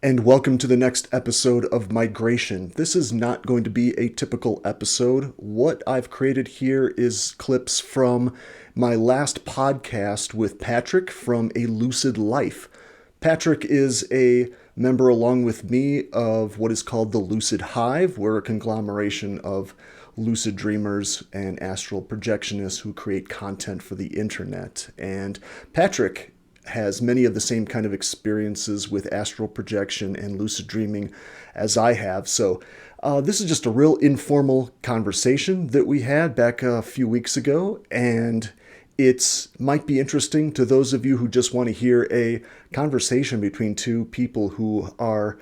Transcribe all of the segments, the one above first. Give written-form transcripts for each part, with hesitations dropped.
And welcome to the next episode of Migration. This is not going to be a typical episode. What I've created here is clips from my last podcast with Patrick from A Lucid Life. Patrick is a member, along with me, of what is called the Lucid Hive. We're a conglomeration of lucid dreamers and astral projectionists who create content for the internet. And Patrick has many of the same kind of experiences with astral projection and lucid dreaming as I have. So this is just a real informal conversation that we had back a few weeks ago, and it might be interesting to those of you who just want to hear a conversation between two people who are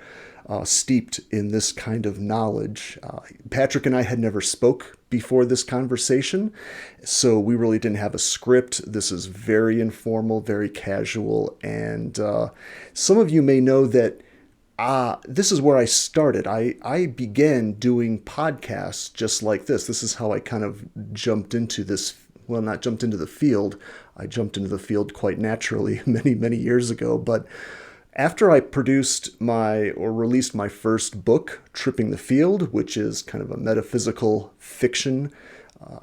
steeped in this kind of knowledge. Patrick and I had never spoke before this conversation, so we really didn't have a script. This is very informal, very casual, and some of you may know that this is where I started. I began doing podcasts just like this. This is how I kind of jumped into this. Well, not jumped into the field. I jumped into the field quite naturally many, many years ago. But after I released my first book, Tripping the Field, which is kind of a metaphysical fiction,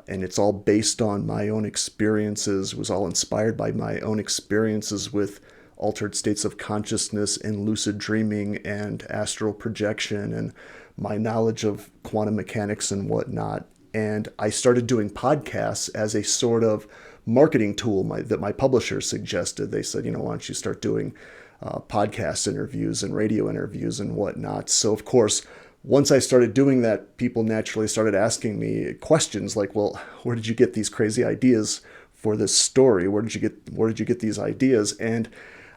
and it's all based on my own experiences, was all inspired by my own experiences with altered states of consciousness and lucid dreaming and astral projection and my knowledge of quantum mechanics and whatnot. And I started doing podcasts as a sort of marketing tool that my publisher suggested. They said, why don't you start doing podcast interviews and radio interviews and whatnot. So, of course, once I started doing that, people naturally started asking me questions like, well, where did you get these crazy ideas for this story? Where did you get these ideas? And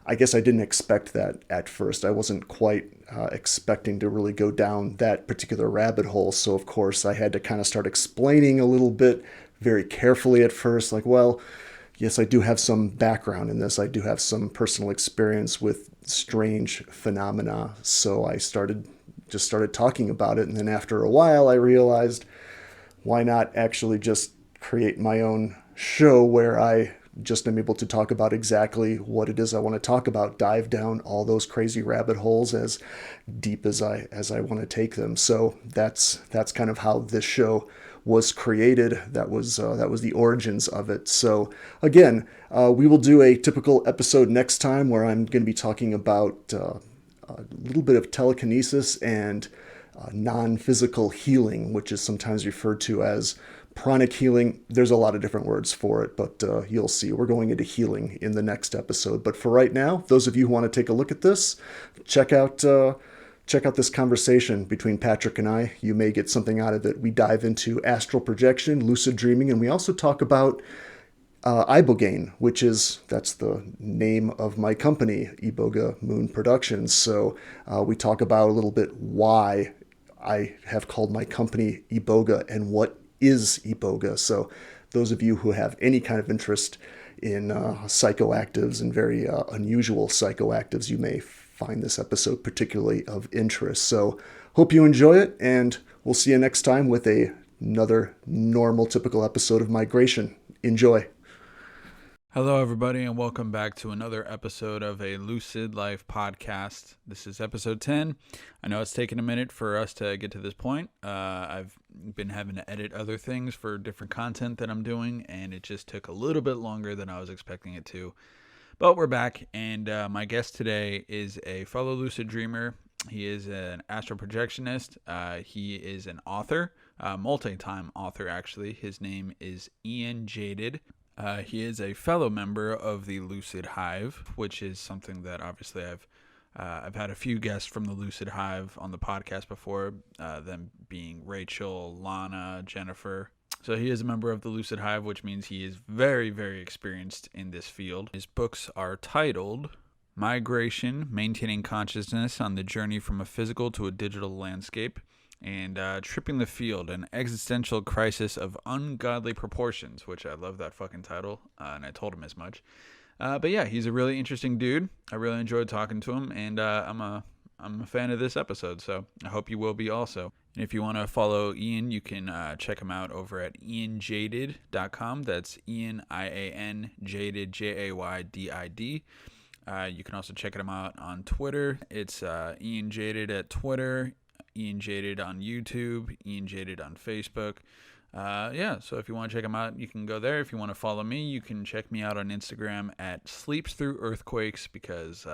I guess I didn't expect that at first. I wasn't quite expecting to really go down that particular rabbit hole. So, of course, I had to kind of start explaining a little bit very carefully at first, like, well, yes, I do have some background in this. I do have some personal experience with strange phenomena. So I started talking about it. And then after a while, I realized, why not actually just create my own show where I just am able to talk about exactly what it is I want to talk about, dive down all those crazy rabbit holes as deep as I want to take them. So that's kind of how this show was created. That was the origins of it. So again, we will do a typical episode next time where I'm going to be talking about a little bit of telekinesis and non-physical healing, which is sometimes referred to as pranic healing. There's a lot of different words for it, but you'll see. We're going into healing in the next episode. But for right now, those of you who want to take a look at this, check out this conversation between Patrick and I. You may get something out of it. We dive into astral projection, lucid dreaming, and we also talk about Ibogaine, that's the name of my company, Iboga Moon Productions. So we talk about a little bit why I have called my company Iboga and what is Iboga. So those of you who have any kind of interest in psychoactives and very unusual psychoactives, you may find this episode particularly of interest. So hope you enjoy it, and we'll see you next time with another normal, typical episode of Migration. Enjoy. Hello, everybody, and welcome back to another episode of a Lucid Life podcast. This is episode 10. I know it's taken a minute for us to get to this point. I've been having to edit other things for different content that I'm doing, and it just took a little bit longer than I was expecting it to. But we're back, and my guest today is a fellow lucid dreamer. He is an astral projectionist. He is an author, multi-time author, actually. His name is Ian Jaded. He is a fellow member of the Lucid Hive, which is something that obviously I've had a few guests from the Lucid Hive on the podcast before, them being Rachel, Lana, Jennifer. So he is a member of the Lucid Hive, which means he is very, very experienced in this field. His books are titled Migration, Maintaining Consciousness on the Journey from a Physical to a Digital Landscape, and Tripping the Field, an existential crisis of ungodly proportions, which I love that fucking title, and I told him as much. But yeah, he's a really interesting dude. I really enjoyed talking to him, and I'm a fan of this episode, so I hope you will be also. And if you want to follow Ian, you can check him out over at ianjaded.com. That's Ian, I-A-N, Jaded, J-A-Y-D-I-D. You can also check him out on Twitter. It's Ian Jaded at Twitter, Ian Jaded on YouTube, Ian Jaded on Facebook. So if you want to check him out, you can go there. If you want to follow me, you can check me out on Instagram at Sleeps Through Earthquakes, because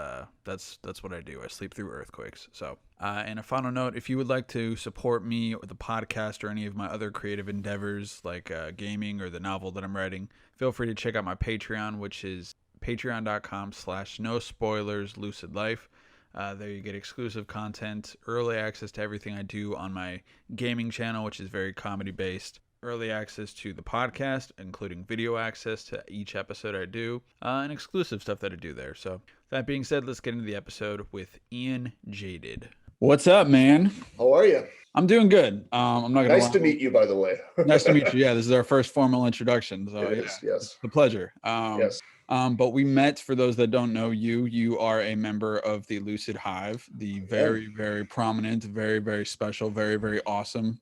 that's what I do. I sleep through earthquakes. So, and a final note, if you would like to support me or the podcast or any of my other creative endeavors like gaming or the novel that I'm writing, feel free to check out my Patreon, which is patreon.com/no-spoilers-lucid-life. There you get exclusive content, early access to everything I do on my gaming channel, which is very comedy based, early access to the podcast, including video access to each episode I do, and exclusive stuff that I do there. So that being said, let's get into the episode with Ian Jaded. What's up, man? How are you? I'm doing good. I'm not gonna Nice to meet you, by the way. Nice to meet you. Yeah, this is our first formal introduction. So yes. It's a pleasure. Yes. But we met, for those that don't know you. You are a member of the Lucid Hive, the very, very prominent, very, very special, very, very awesome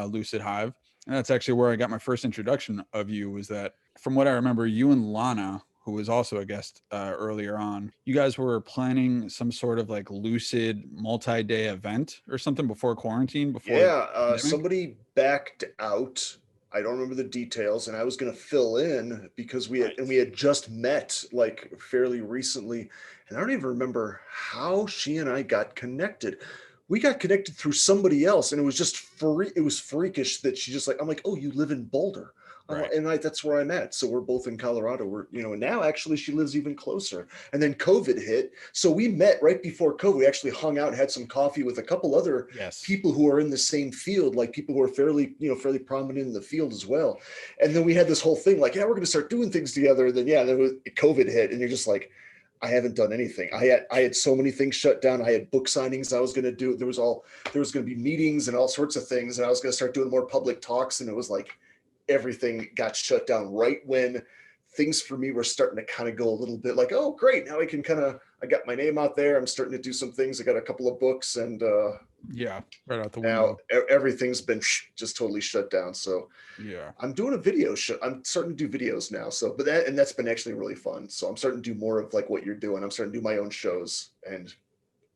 Lucid Hive. And that's actually where I got my first introduction of you, was that, from what I remember, you and Lana, who was also a guest earlier on, you guys were planning some sort of like Lucid multi-day event or something before quarantine. Somebody backed out. I don't remember the details, and I was going to fill in because we had just met like fairly recently, and I don't even remember how she and I got connected. We got connected through somebody else, and it was just it was freakish that she just like, I'm like, oh, you live in Boulder. Right. And that's where I'm at. So we're both in Colorado. And now actually she lives even closer. And then COVID hit. So we met right before COVID. We actually hung out and had some coffee with a couple other people who are in the same field, like people who are fairly prominent in the field as well. And then we had this whole thing like, yeah, we're going to start doing things together. And then, COVID hit, and you're just like, I haven't done anything. I had so many things shut down. I had book signings I was going to do. There was going to be meetings and all sorts of things. And I was going to start doing more public talks. And it was like, everything got shut down right when things for me were starting to kind of go a little bit like, oh, great. Now I got my name out there. I'm starting to do some things. I got a couple of books, and right out the window. Now everything's been just totally shut down. So I'm doing a video show. I'm starting to do videos now. So, that's been actually really fun. So I'm starting to do more of like what you're doing. I'm starting to do my own shows. And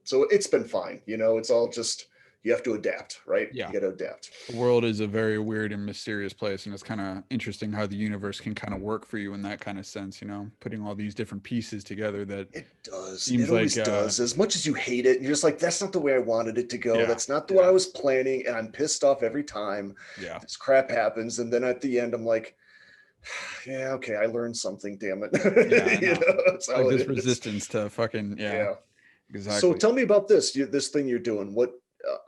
so it's been fine. It's all just, you have to adapt, right? Yeah. You got to adapt. The world is a very weird and mysterious place, and it's kind of interesting how the universe can kind of work for you in that kind of sense, putting all these different pieces together. That it does. It always does. As much as you hate it, and you're just like, that's not the way I wanted it to go. That's not the way I was planning, and I'm pissed off every time. Yeah. This crap happens, and then at the end, I'm like, yeah, okay, I learned something. Damn it. It's like this resistance to fucking exactly. So tell me about this thing you're doing. What?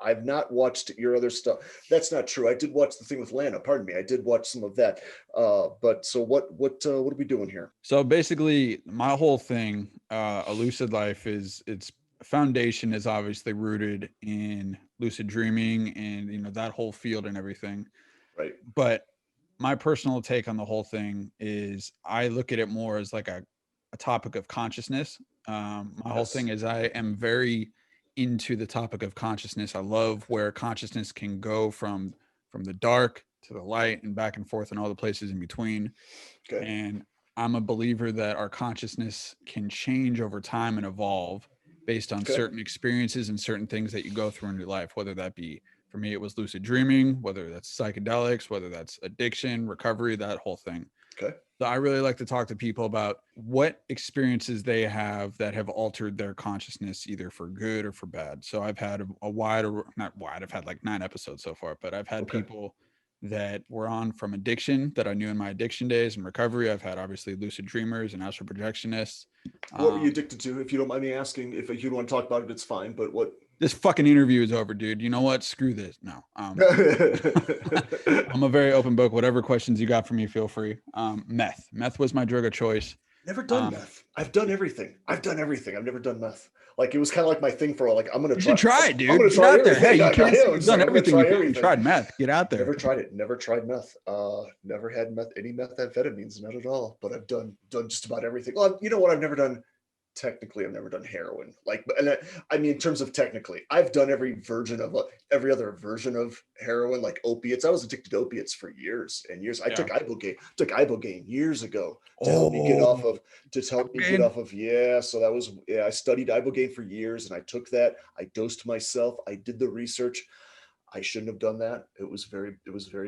I've not watched your other stuff. That's not true. I did watch the thing with Lana. Pardon me. I did watch some of that. But so what are we doing here? So basically, my whole thing, a lucid life, its foundation is obviously rooted in lucid dreaming and that whole field and everything. Right. But my personal take on the whole thing is I look at it more as like a topic of consciousness. My whole thing is I am very into the topic of consciousness. I love where consciousness can go from the dark to the light and back and forth and all the places in between. Okay. And I'm a believer that our consciousness can change over time and evolve based on certain experiences and certain things that you go through in your life, whether that be, for me, it was lucid dreaming, whether that's psychedelics, whether that's addiction, recovery, that whole thing. Okay. So I really like to talk to people about what experiences they have that have altered their consciousness, either for good or for bad. So I've had I've had like 9 episodes so far, but I've had people that were on from addiction that I knew in my addiction days and recovery. I've had obviously lucid dreamers and astral projectionists. What were you addicted to? If you don't mind me asking, if you don't want to talk about it, it's fine. But what? This fucking interview is over, dude. You know what? Screw this. No. I'm a very open book. Whatever questions you got for me, feel free. Meth. Meth was my drug of choice. Never done meth. I've done everything. I've never done meth. Like, it was kind of like my thing for like, I'm going to try. You should try it, dude. I'm going to try out there. Hey, you can't. You've done everything. You tried meth. Get out there. Never tried it. Never tried meth. Never had any methamphetamines, not at all. But I've done just about everything. Well, you know what? I've never done technically I've never done heroin. Like, and I mean, in terms of technically, I've done every other version of heroin, like opiates. I was addicted to opiates for years and years. I Yeah. took Ibogaine years ago to help me get off Oh, of, Ibogaine? yeah. So that was, yeah, I studied Ibogaine for years and I took that. I dosed myself. I did the research. I shouldn't have done that. It was very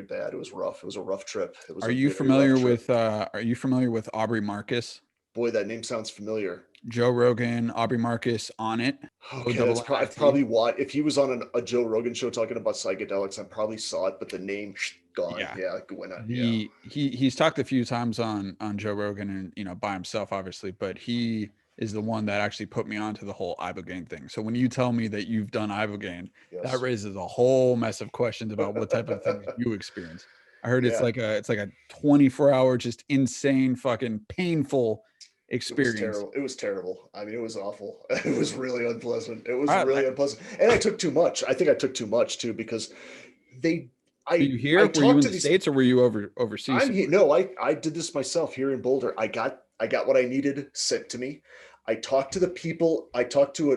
bad. It was rough. It was a rough trip. It was Are a you very rough familiar trip. with are you familiar with Aubrey Marcus? Boy, that name sounds familiar. Joe Rogan, Aubrey Marcus on it. O Okay, double that's N I I've T. probably watched. If he was on a Joe Rogan show talking about psychedelics, I probably saw it, but the name gone. Yeah. Yeah, went out. Yeah. He's talked a few times on Joe Rogan and by himself obviously, but he is the one that actually put me onto the whole Ibogaine thing. So when you tell me that you've done Ibogaine, that Yes. raises a whole mess of questions about what type of things you experience. I heard Yeah. it's like a 24-hour just insane fucking painful It was experience. terrible. It was terrible. I mean, it was awful. It was really unpleasant. It was All right, really unpleasant. And I took too much. I think I took too much too because they were you I here? Were you talked in to the these States or were you overseas I'm here. somewhere? No, I did this myself here in Boulder. I got what I needed sent to me. I talked to the people. I talked to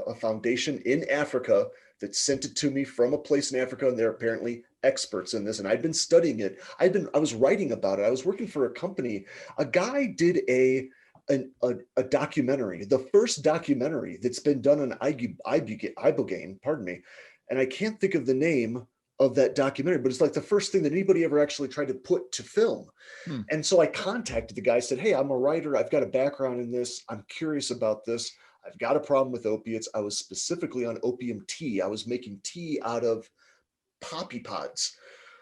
a foundation in Africa that sent it to me from a place in Africa, and they're apparently experts in this. And I'd been studying it. I was writing about it. I was working for a company. A guy did a documentary, the first documentary that's been done on Ibogaine, pardon me, and I can't think of the name of that documentary, but it's like the first thing that anybody ever actually tried to put to film. Hmm. And so I contacted the guy, said, "Hey, I'm a writer. I've got a background in this. I'm curious about this. I've got a problem with opiates. I was specifically on opium tea. I was making tea out of poppy pods."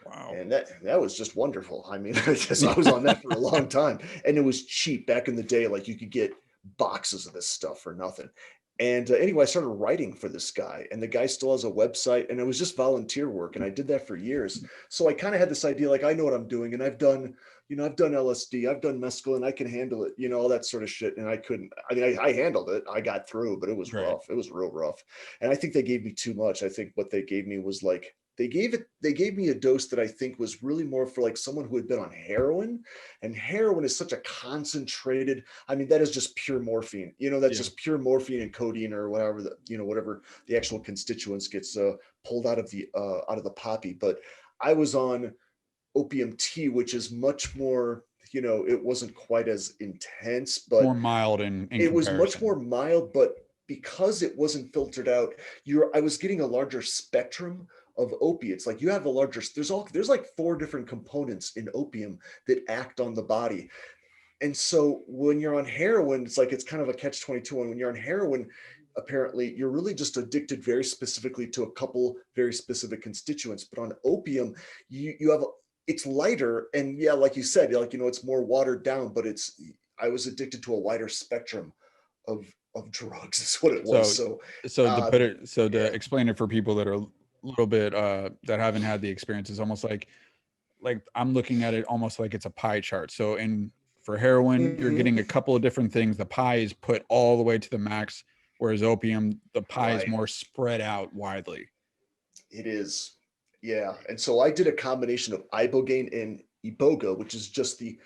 Wow. And that was just wonderful. I mean, I guess I was on that for a long time, and it was cheap back in the day. Like you could get boxes of this stuff for nothing. And anyway, I started writing for this guy, and the guy still has a website, and it was just volunteer work, and I did that for years. So I kind of had this idea, like I know what I'm doing, and I've done LSD, I've done mescaline, I can handle it, all that sort of shit. And I couldn't. I mean, I handled it, I got through, but it was Right. rough. It was real rough, and I think they gave me too much. I think what they gave me was like they gave me a dose that I think was really more for like someone who had been on heroin, and heroin is such a concentrated, I mean, that is just pure morphine. That's Yeah. just pure morphine and codeine or whatever whatever the actual constituents gets pulled out of the poppy. But I was on opium tea, which is much more, it wasn't quite as intense, but More mild in it was much more comparison. mild. But because it wasn't filtered out, I was getting a larger spectrum of opiates. Like you have a larger, there's like four different components in opium that act on the body. And so when you're on heroin, it's like it's kind of a catch 22. And when you're on heroin, apparently you're really just addicted very specifically to a couple very specific constituents. But on opium, you have it's lighter, and yeah, like you said, like it's more watered down, but I was addicted to a wider spectrum of drugs is what it was. So So to yeah. explain it for people that are a little bit that haven't had the experience, it's almost like I'm looking at it almost like it's a pie chart. So in for heroin, you're Mhm. getting a couple of different things. The pie is put all the way to the max, whereas opium, the pie is Right. more spread out widely. It is. Yeah. And so I did a combination of ibogaine and iboga, which is just the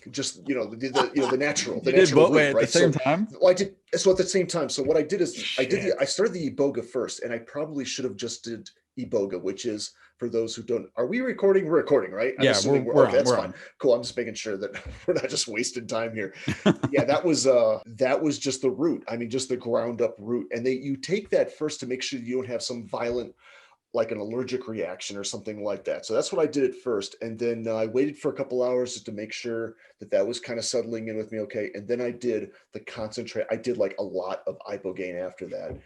natural You did both root, wait at the right? same So time? I did so at the same time. So what I did is Shit. I started the iboga first, and I probably should have just did iboga, which is, for those who don't, are we recording? We're recording, right? I'm Yeah, assuming we're we're okay. on. That's We're fine. on. Cool. I'm just making sure that we're not just wasting time here. Yeah, that was just the root. I mean, just the ground up root, and you take that first to make sure you don't have some violent, like an allergic reaction or something like that. So that's what I did at first. And then I waited for a couple hours just to make sure that was kind of settling in with me. Okay. And then I did the concentrate. I did like a lot of ibogaine after that.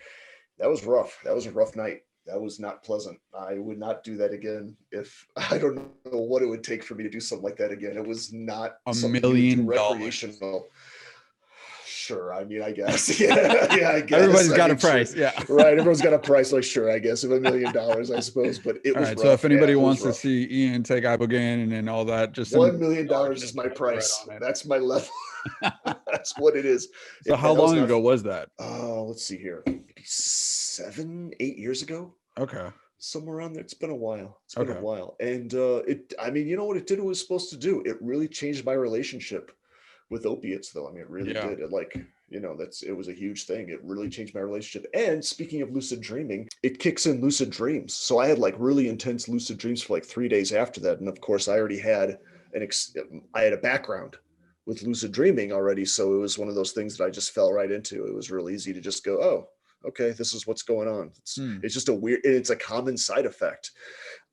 That was rough. That was a rough night. That was not pleasant. I would not do that again. If I don't know what it would take for me to do something like that again. It was not A something you would do million dollars. recreational. Sure. I mean, I guess. Yeah. Yeah. I guess. Everybody's I got a mean, sure. price. Yeah. Right. Everyone's got a price. Like, sure. I guess of $1 million, I suppose. But it All was right. So if rough. Yeah. anybody It was wants to rough. see Ian take ibogaine and all that, just send him $1 million $1 and is he'll my put the bread price. on it. That's my level. That's what it is. So Yeah. how That was long not. ago was that? Let's see here. Maybe 7, 8 years ago, Okay. somewhere around there. It's been a while. It's been a Okay. while. And I mean, you know what it did? What it was supposed to do. It really changed my relationship with opiates, though. I mean, it really Yeah. did. It like it was a huge thing. It really changed my relationship. And speaking of lucid dreaming, it kicks in lucid dreams. So I had like really intense lucid dreams for like 3 days after that. And of course, I already had I had a background with lucid dreaming already. So it was one of those things that I just fell right into. It was real easy to just go, oh, okay, this is what's going on. It's just it's a common side effect.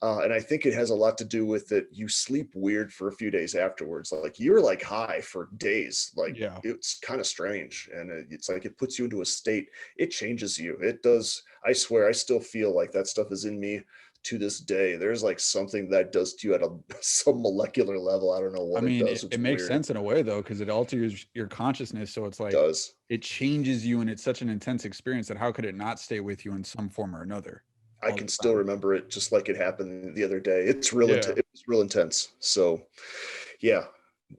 And I think it has a lot to do with that you sleep weird for a few days afterwards. Like you're like high for days. Like Yeah. it's kind of strange. And it's like it puts you into a state. It changes you. It does. I swear, I still feel like that stuff is in me to this day. There's like something that does to you at some molecular level. I don't know I what it mean, does. It's it makes weird. sense in a way though, because it alters your consciousness. So it's It like does. it changes you, and it's such an intense experience that how could it not stay with you in some form or another I all can the still time? remember it just like it happened the other day. It's real. Yeah. It was real intense. So, yeah,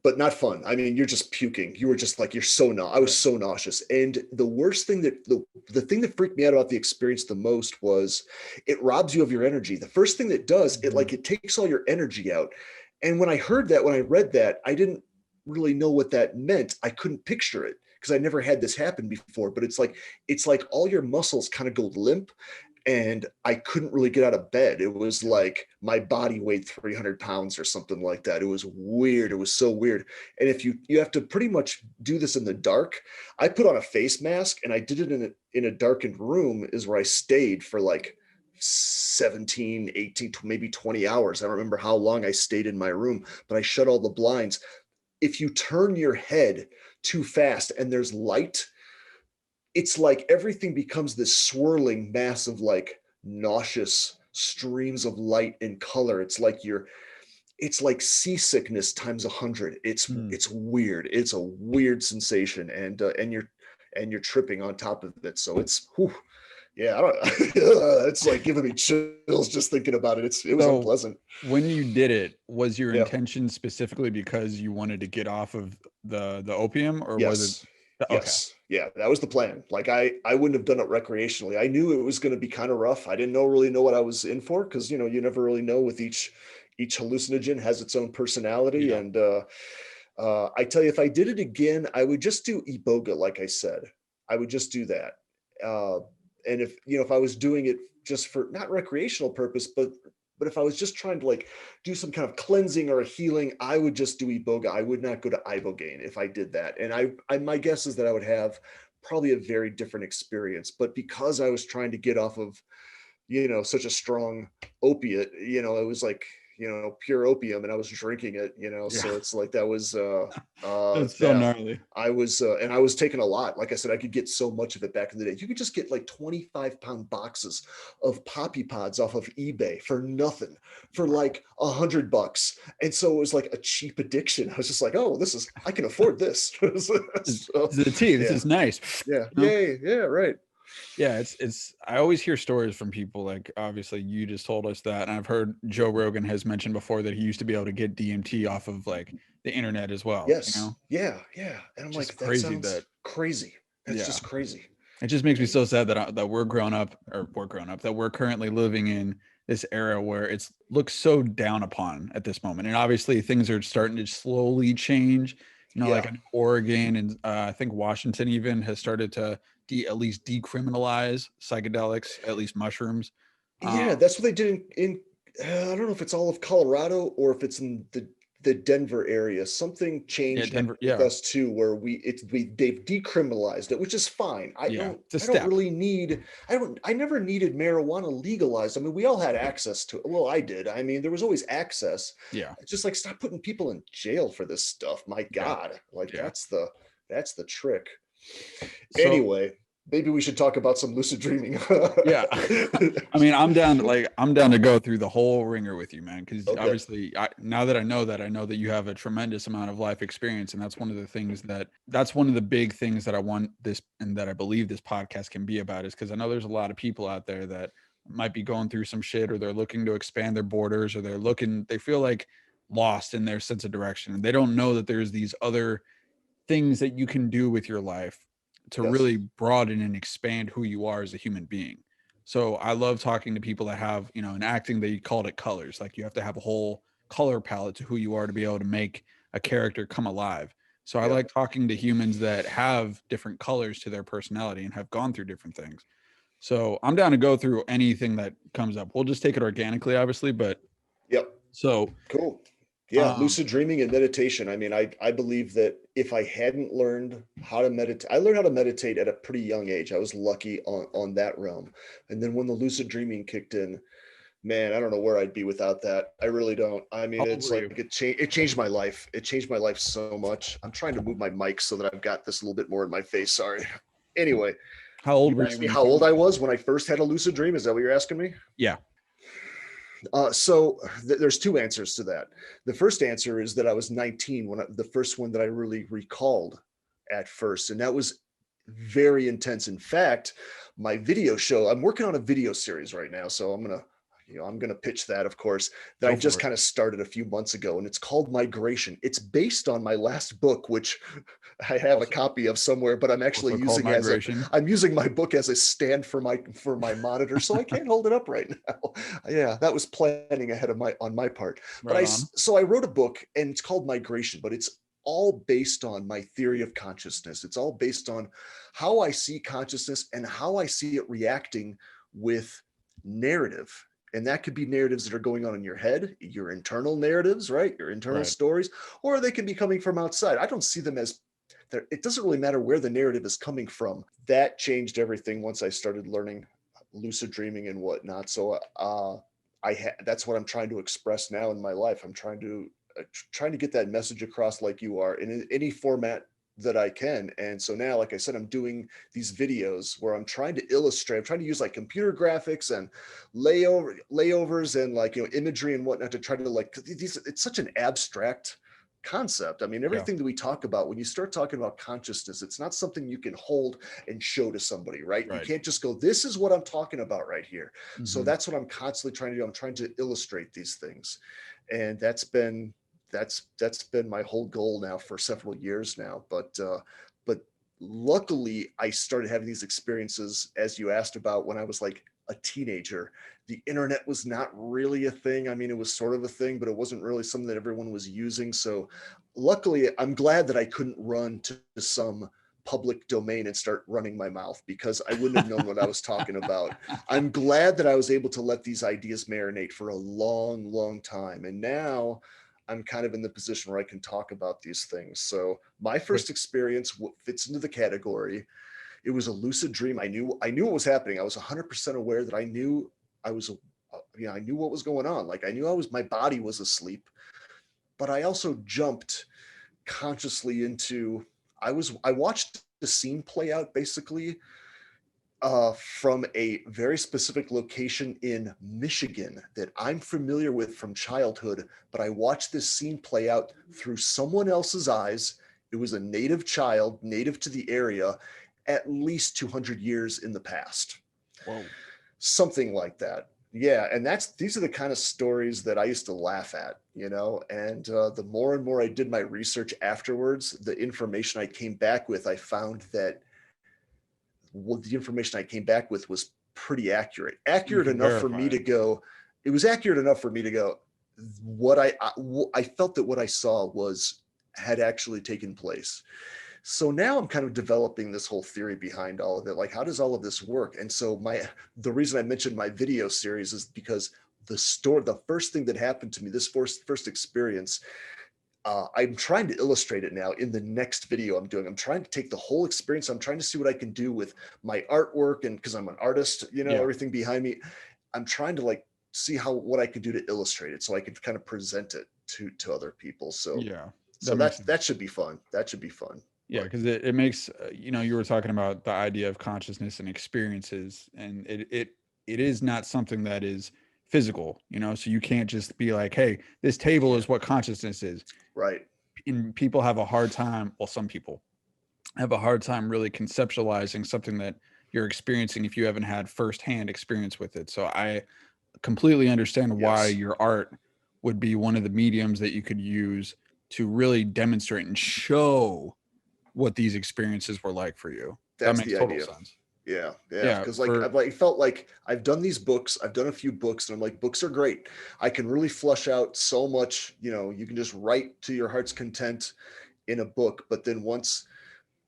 but not fun. I mean, you're just puking. You were just like you're so I Yeah. was so nauseous. And the worst thing that the thing that freaked me out about the experience the most was it robs you of your energy. The first thing that does Mhm. it takes all your energy out. And when I heard that, when I read that, I didn't really know what that meant. I couldn't picture it because I never had this happen before. But it's like all your muscles kind of go limp and I couldn't really get out of bed. It was Yeah. like my body weighed 300 pounds or something like that. It was weird. It was so weird. And if you have to pretty much do this in the dark, I put on a face mask and I did it in a darkened room is where I stayed for like 17, 18, maybe 20 hours. I don't remember how long I stayed in my room, but I shut all the blinds. If you turn your head too fast and there's light, it's like everything becomes this swirling mass of like nauseous streams of light and color. It's like seasickness times 100. Mm. It's weird. It's a weird sensation, and you're tripping on top of it. So it's whew, yeah, I don't. It's like giving me chills just thinking about it. It was So unpleasant. when you did it, was your Yeah. intention specifically because you wanted to get off of the opium, or was it Yes. okay? Yes. Yeah, that was the plan. Like I wouldn't have done it recreationally. I knew it was going to be kind of rough. I didn't really know what I was in for because you never really know with each hallucinogen has its own personality. Yeah. And I tell you, if I did it again, I would just do Iboga, like I said. I would just do that. Uh, and if I was doing it just for not recreational purpose, but if I was just trying to like do some kind of cleansing or a healing, I would just do Iboga. I would not go to Ibogaine if I did that. And my guess is that I would have probably a very different experience. But because I was trying to get off of such a strong opiate, it was like, pure opium and I was drinking it, Yeah. so it's like that was, That's so yeah, gnarly. and I was taking a lot. Like I said, I could get so much of it back in the day. You could just get like 25-pound boxes of poppy pods off of eBay for nothing, for like $100. And so it was like a cheap addiction. I was just like, oh, I can afford this. So, This is the tea. This yeah, is nice. yeah, You know? yeah, right. Yeah, it's I always hear stories from people like obviously you just told us that, and I've heard Joe Rogan has mentioned before that he used to be able to get DMT off of like the internet as well, Yes. Yeah. And I'm Just like, that crazy sounds that crazy. That's yeah. just crazy. It just makes me And so sad that that we're grown up or we're grown up that we're currently living in this era where it's looks so down upon at this moment. And obviously things are starting to slowly change. Like yeah. in Oregon and I think Washington even has started to at least decriminalize psychedelics, at least mushrooms. Um, Yeah, that's what they did I don't know if it's all of Colorado or if it's in the Denver area. Something yeah, changed now Denver. with Yeah, us too, where they've decriminalized it, which is fine. yeah, it's a I don't step. really need I never needed marijuana legalized. I mean, we all had access to it. Well, I did. I mean, there was always access. Yeah, It's just like stop putting people in jail for this stuff. My yeah, God, like yeah. that's the trick. So Anyway, maybe we should talk about some lucid dreaming. yeah, I mean, I'm down to go through the whole ringer with you, man. Because Okay. obviously, now that I know that you have a tremendous amount of life experience, and that's one of the big things that I want this and that I believe this podcast can be about. Is because I know there's a lot of people out there that might be going through some shit, or they're looking to expand their borders, or they feel like lost in their sense of direction, and they don't know that there's these other things that you can do with your life to Yes. really broaden and expand who you are as a human being. So I love talking to people that have, in acting, they called it colors. Like you have to have a whole color palette to who you are to be able to make a character come alive. So I Yep. like talking to humans that have different colors to their personality and have gone through different things. So I'm down to go through anything that comes up. We'll just take it organically, obviously. But Yep. so, Cool. Yeah, um, lucid dreaming and meditation. I mean, I believe that if I hadn't learned how to meditate, I learned how to meditate at a pretty young age. I was lucky on that realm. And then when the lucid dreaming kicked in, man, I don't know where I'd be without that. I really don't. I mean, how old it's were like you? it changed my life. It changed my life so much. I'm trying to move my mic so that I've got this a little bit more in my face. Sorry. Anyway, How you old were you asked me when you how old started? I was when I first had a lucid dream. Is that what you're asking me? Yeah. There's two answers to that. The first answer is that I was 19 when the first one that I really recalled at first, and that was very intense. In fact, my video show, I'm working on a video series right now, so I'm gonna pitch that, of course, that I Go just for it. kind of started a few months ago, and it's called Migration. It's based on my last book, which I have a Also, copy of somewhere, but I'm actually also called using as a migration. I'm using my book as a stand for my monitor, so I can't hold it up right now. Yeah, that was planning ahead of my on my part. But Right on. I wrote a book, and it's called Migration, but it's all based on my theory of consciousness. It's all based on how I see consciousness and how I see it reacting with narrative. And that could be narratives that are going on in your head, your internal narratives, right? Your internal Right. stories, or they can be coming from outside. I don't see them as it doesn't really matter where the narrative is coming from. That changed everything once I started learning lucid dreaming and whatnot. So that's what I'm trying to express now in my life. I'm trying to get that message across like you are in any format that I can. And so now, like I said, I'm doing these videos where I'm trying to illustrate. I'm trying to use like computer graphics and layovers and like imagery and whatnot to try to like these. It's such an abstract concept. I mean, Yeah. everything that we talk about, when you start talking about consciousness, it's not something you can hold and show to somebody, right? You Right. can't just go, this is what I'm talking about right here. So Hmm. that's what I'm constantly trying to do. I'm trying to illustrate these things. And that's been my whole goal now for several years now. But luckily I started having these experiences, as you asked about, when I was like a teenager. The internet was not really a thing. I mean, it was sort of a thing, but it wasn't really something that everyone was using. So luckily, I'm glad that I couldn't run to some public domain and start running my mouth, because I wouldn't have known what I was talking about. I'm glad that I was able to let these ideas marinate for a long, long time. And now I'm kind of in the position where I can talk about these things. So my What? first experience fits into the category. It was a lucid dream. I knew what was happening. I was 100% aware that I knew I was, I knew what was going on. Like I knew my body was asleep, but I also jumped consciously into, I watched the scene play out basically from a very specific location in Michigan that I'm familiar with from childhood, but I watched this scene play out through someone else's eyes. It was a native child, native to the area, at least 200 years in the past. Whoa. Something like that. Yeah, and these are the kind of stories that I used to laugh at, and the more and more I did my research afterwards, the information I came back with, I found that what the information I came back with was pretty accurate. You Accurate can enough for me verify to it. go. It was accurate enough for me to go. I felt that what I saw had actually taken place. So now I'm kind of developing this whole theory behind all of it. Like, how does all of this work? And so the reason I mentioned my video series is because the first thing that happened to me, this first experience, I'm trying to illustrate it now in the next video I'm doing. I'm trying to take the whole experience. I'm trying to see what I can do with my artwork, and because I'm an artist, Yeah. everything behind me. I'm trying to like see what I can do to illustrate it so I can kind of present it to other people. So Yeah. That so makes that sense. should be fun. That should be fun. Yeah, But because it makes you were talking about the idea of consciousness and experiences, and it is not something that is physical, so you can't just be like, hey, this you table is can't. what consciousness is. Right. And people have a hard time, well, some people have a hard time really conceptualizing something that you're experiencing if you haven't had firsthand experience with it. So I completely understand why Yes. your art would be one of the mediums that you could use to really demonstrate and show what these experiences were like for you. That That's makes the total idea. sense. Yeah, yeah. Yeah, Because like for I've like felt like I've done these books. I've done a few books, and I'm like, books are great. I can really flush out so much. You can just write to your heart's content. in a book, but then once,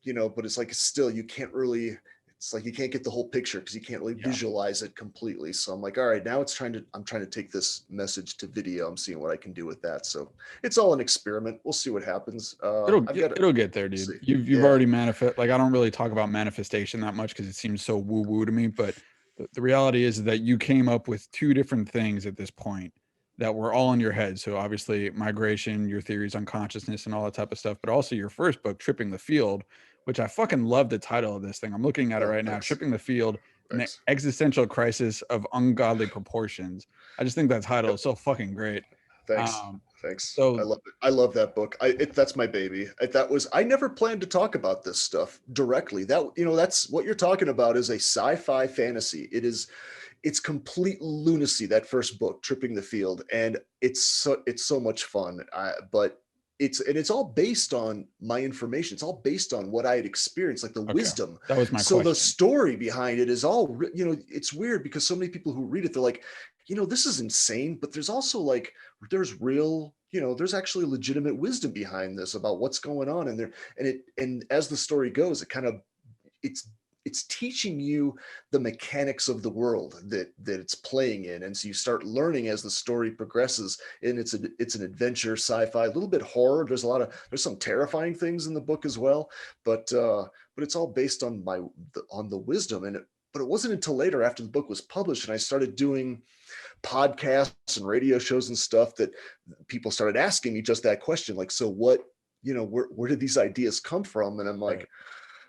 but it's like still you can't really, it's like you can't get the whole picture because you can't really Yeah. visualize it completely. So I'm like, all right, now I'm trying to take this message to video. I'm seeing what I can do with that. So it's all an experiment. We'll see what happens. I've got to It'll get there, dude. see. You've Yeah, already manifest. Like I don't really talk about manifestation that much because it seems so woo woo to me. But the reality is that you came up with two different things at this point that were all in your head. So obviously migration, your theories on consciousness, and all that type of stuff. But also your first book, Tripping the Field, which I fucking love the title of this thing. I'm looking at it oh, right now. thanks. Tripping the Field, an Thanks. existential crisis of ungodly proportions. I just think that title Yep. is so fucking great. Thanks. Um, Thanks. I so love it. I love that book. That's my baby. I never planned to talk about this stuff directly. That's what you're talking about is a sci-fi fantasy. It's complete lunacy, that first book, Tripping the Field, and it's so much fun. But it's all based on my information. It's all based on what I had experienced, like the okay, wisdom. that was my So the question. story behind it is all, it's weird because so many people who read it, they're like, this is insane, but there's also like there's real, there's actually legitimate wisdom behind this about what's going on, and as the story goes, it's it's teaching you the mechanics of the world that it's playing in, and so you start learning as the story progresses, and it's an adventure sci-fi, a little bit horror. There's some terrifying things in the book as well, but it's all based on on the wisdom. But it wasn't until later, after the book was published and I started doing podcasts and radio shows and stuff, that people started asking me just that question, like, so what, where did these ideas come from? And I'm Right. like,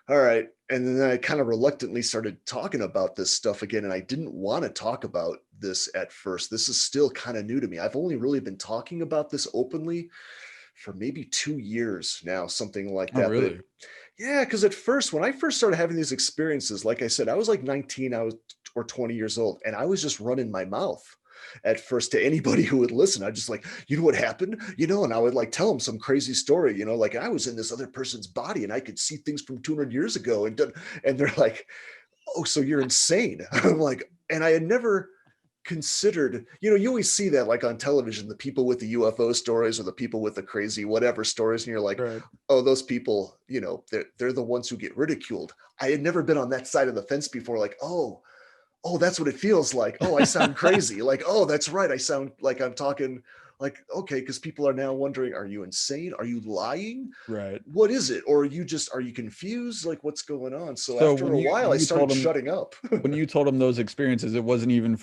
all right. And then I kind of reluctantly started talking about this stuff again. And I didn't want to talk about this at first. This is still kind of new to me. I've only really been talking about this openly for maybe 2 years now, something like Oh, that. really? Yeah, because at first, when I first started having these experiences, like I said, I was like 19, I was or 20 years old, and I was just running my mouth at first to anybody who would listen. I just like, what happened? And I would like tell them some crazy story, like I was in this other person's body and I could see things from 200 years ago, and they're like, oh, so you're insane. I'm like, and I had never considered, you always see that like on television, the people with the UFO stories or the people with the crazy whatever stories, and you're like, Right. oh, those people, they're the ones who get ridiculed. I had never been on that side of the fence before, like, oh, that's what it feels like. Oh, I sound crazy. Like, oh, that's right. I sound like I'm talking like, okay, because people are now wondering, are you insane? Are you lying? Right. What is it? Or are you confused? Like, what's going on? So So after a while, I started shutting up. when you told them those experiences, it wasn't even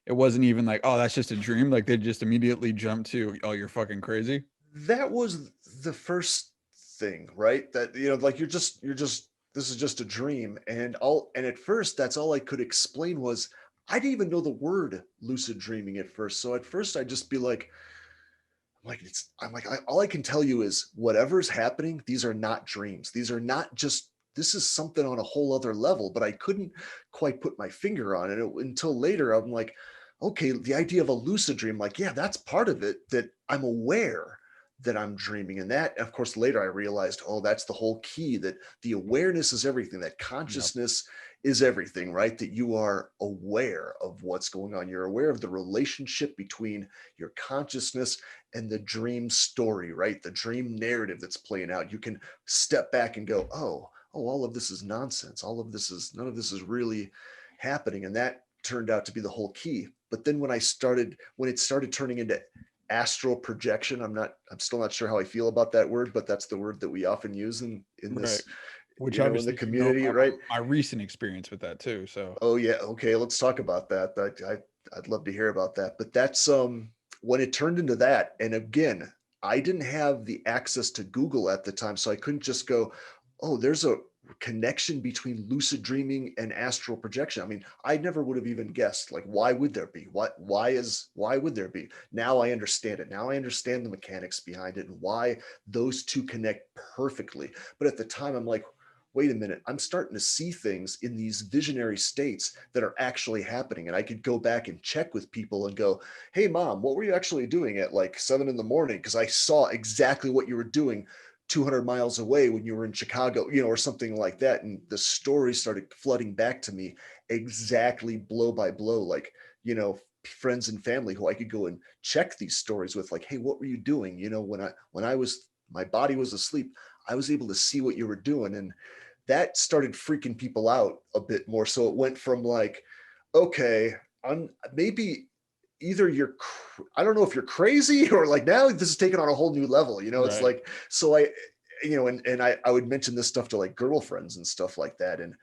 it wasn't even like, oh, that's just a dream. Like they just immediately jumped to, oh, you're fucking crazy. That was the first thing, right? That, like this is just a dream. And at first, that's all I could explain was I didn't even know the word lucid dreaming at first. So at first I'd just be like, all I can tell you is whatever's happening, these are not dreams. These are not just, this is something on a whole other level, but I couldn't quite put my finger on it until later. I'm like, okay, the idea of a lucid dream, like, yeah, that's part of it, that I'm aware that I'm dreaming. And that, of course, later I realized, oh, that's the whole key, that the awareness is everything, that Yep. consciousness is everything, right? That you are aware of what's going on. You're aware of the relationship between your consciousness and the dream story, right? The dream narrative that's playing out. You can step back and go, all of this is nonsense. None of this is really happening. And that turned out to be the whole key. But then when it started turning into astral projection, I'm still not sure how I feel about that word, but that's the word that we often use in Right. this, Which in the obviously community, about right? my recent experience with that too. So Oh yeah, okay, let's talk about that. I'd love to hear about that. But that's when it turned into that. And again, I didn't have the access to Google at the time, so I couldn't just go, "Oh, there's a connection between lucid dreaming and astral projection." I mean, I never would have even guessed. Like, why would there be? Why would there be? Now I understand it. Now I understand the mechanics behind it and why those two connect perfectly. But at the time, I'm like, wait a minute, I'm starting to see things in these visionary states that are actually happening. And I could go back and check with people and go, hey, mom, what were you actually doing at like 7 a.m? Because I saw exactly what you were doing 200 miles away when you were in Chicago, or something like that. And the story started flooding back to me exactly blow by blow, like, friends and family who I could go and check these stories with, like, hey, what were you doing? When I was my body was asleep, I was able to see what you were doing. And that started freaking people out a bit more. So it went from like, okay, I'm maybe either I don't know if you're crazy or like now this is taken on a whole new level, it's Right. like, so I would mention this stuff to like girlfriends and stuff like that. And,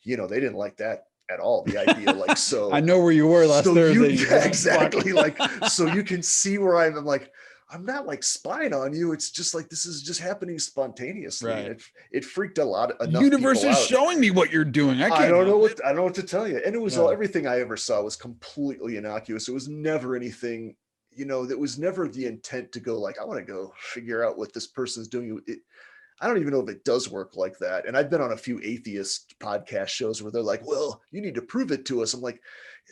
they didn't like that at all. The idea, like, I so, know where you were last so Thursday. yeah, exactly. Like, so you can see where I'm like, I'm not like spying on you. It's just like, this is just happening spontaneously. And Right. it freaked enough Universe people is out. showing me what you're doing. I I can't don't know help it. I don't know what to tell you. And it was Yeah. everything I ever saw was completely innocuous. It was never anything, that was never the intent to go like, I want to go figure out what this person's doing. I don't even know if it does work like that. And I've been on a few atheist podcast shows where they're like, well, you need to prove it to us. I'm like,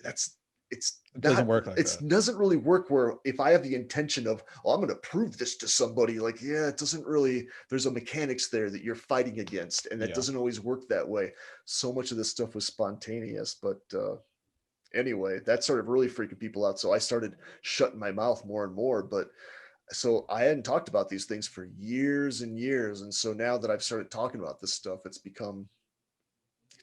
it's It doesn't not, work like it that. doesn't really work where if I have the intention of, oh, I'm going to prove this to somebody, like, yeah, it doesn't really, there's a mechanics there that you're fighting against. And that Yeah. doesn't always work that way. So much of this stuff was spontaneous, but, anyway, that started really freaking people out. So I started shutting my mouth more and more, but so I hadn't talked about these things for years and years. And so now that I've started talking about this stuff, it's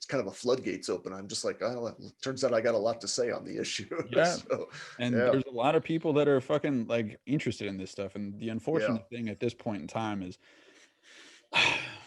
kind of a floodgates open. I'm just like, oh, it turns out I got a lot to say on the issue. Yeah. So And yeah, there's a lot of people that are fucking like interested in this stuff. And the yeah, unfortunate thing at this point in time is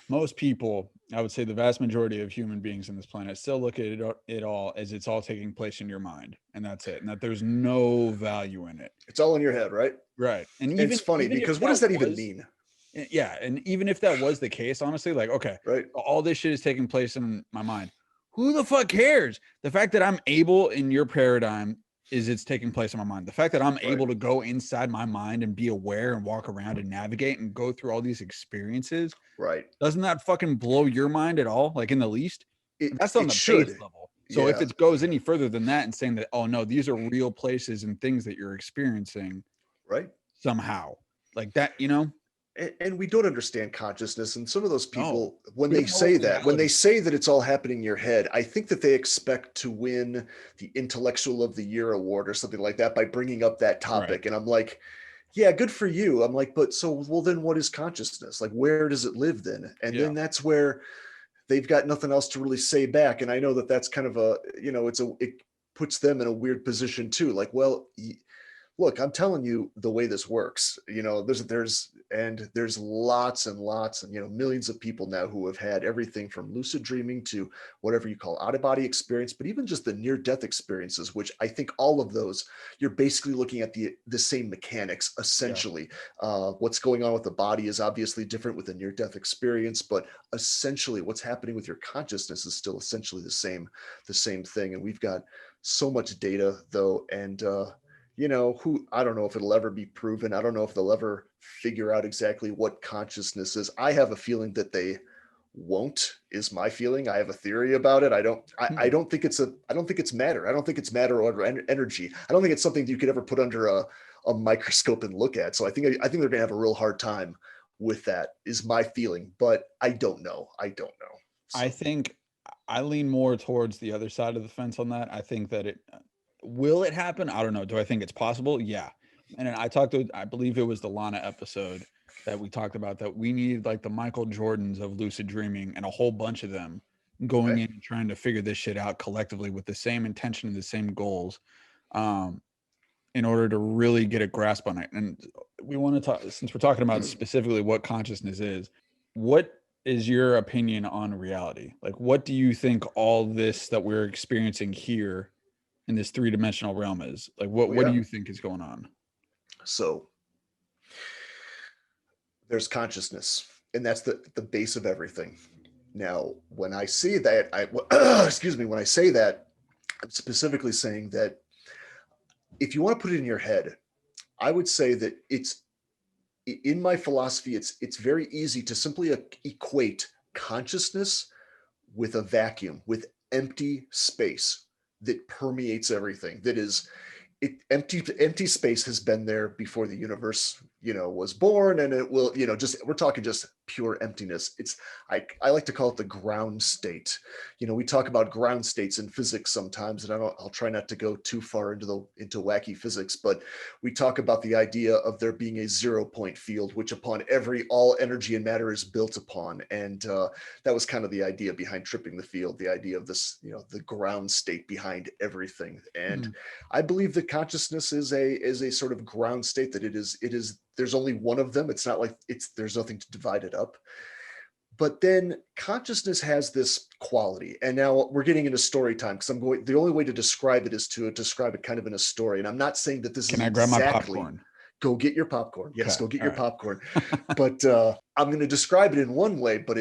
most people, I would say the vast majority of human beings on this planet still look at it all as it's all taking place in your mind. And that's it. And that there's no value in it. it's all in your head, right? Right. And And it's funny even if because what that does that even was mean? yeah, and even if that was the case, honestly, like, okay, Right, all this shit is taking place in my mind. Who the fuck cares? The fact that I'm able in your paradigm is it's taking place in my mind. The fact that I'm right, able to go inside my mind and be aware and walk around and navigate and go through all these experiences, right. doesn't that fucking blow your mind at all? Like in the least? That's on It the base should. level. So if Yeah, it goes any further than that and saying that, oh no, these are real places and things that you're experiencing right. somehow, like that, you know? And we don't understand consciousness. And some of those No, people, when we they don't know what say that, when they reality is. say that it's all happening in your head, I think that they expect to win the Intellectual of the Year award or something like that by bringing up that Right. topic. And I'm like, yeah, good for you. I'm like, but so, well, then what is consciousness? Like, where does it live then? And Yeah. then that's where they've got nothing else to really say back. And I know that that's kind of it puts them in a weird position too. Like, well, look, I'm telling you the way this works. There's lots and lots and millions of people now who have had everything from lucid dreaming to whatever you call out of body experience, but even just the near death experiences, which I think all of those you're basically looking at the same mechanics Yeah. essentially. What's going on with the body is obviously different with the near death experience, but essentially what's happening with your consciousness is still essentially the same thing. And we've got so much data though, and who I don't know if it'll ever be proven. I don't know if they'll ever figure out exactly what consciousness is. I have a feeling that they won't, is my feeling. I have a theory about it. I Hmm. don't think it's matter. I don't think it's matter or energy. I don't think it's something you could ever put under a microscope and look at. So I think they're gonna have a real hard time with that, is my feeling, but I don't know. I don't know. I So think I lean more towards the other side of the fence on that. I think that it will it happen? I don't know. Do I think it's possible? Yeah. And then I believe it was the Lana episode that we talked about that we need like the Michael Jordans of lucid dreaming and a whole bunch of them going okay. in and trying to figure this shit out collectively with the same intention and the same goals. Um, in order to really get a grasp on it. And we want to talk, since we're talking about specifically what consciousness is, what is your opinion on reality? Like, what do you think all this that we're experiencing here in this three-dimensional realm is? Like, Oh what do yeah. you think is going on? So there's consciousness, and that's the base of everything. Now, when I say that, excuse me, when I say that, I'm specifically saying that if you want to put it in your head, I would say that it's in my philosophy, it's very easy to simply equate consciousness with a vacuum, with empty space that permeates everything. That is, empty space has been there before the universe was born, and it will, just, we're talking just pure emptiness. I like to call it the ground state. We talk about ground states in physics sometimes, and I'll try not to go too far into wacky physics, but we talk about the idea of there being a 0 point field, which upon all energy and matter is built upon. And that was kind of the idea behind tripping the field, the idea of this, the ground state behind everything. And Mm. I believe that consciousness is a sort of ground state, that it is there's only one of them. It's not like there's nothing to divide it up. But then consciousness has this quality, and now we're getting into story time, because the only way to describe it is to describe it kind of in a story. And I'm not saying that this is Can I grab my exactly, popcorn? go get your popcorn. Yes, Okay. go get All your right. popcorn. But I'm going to describe it in one way, but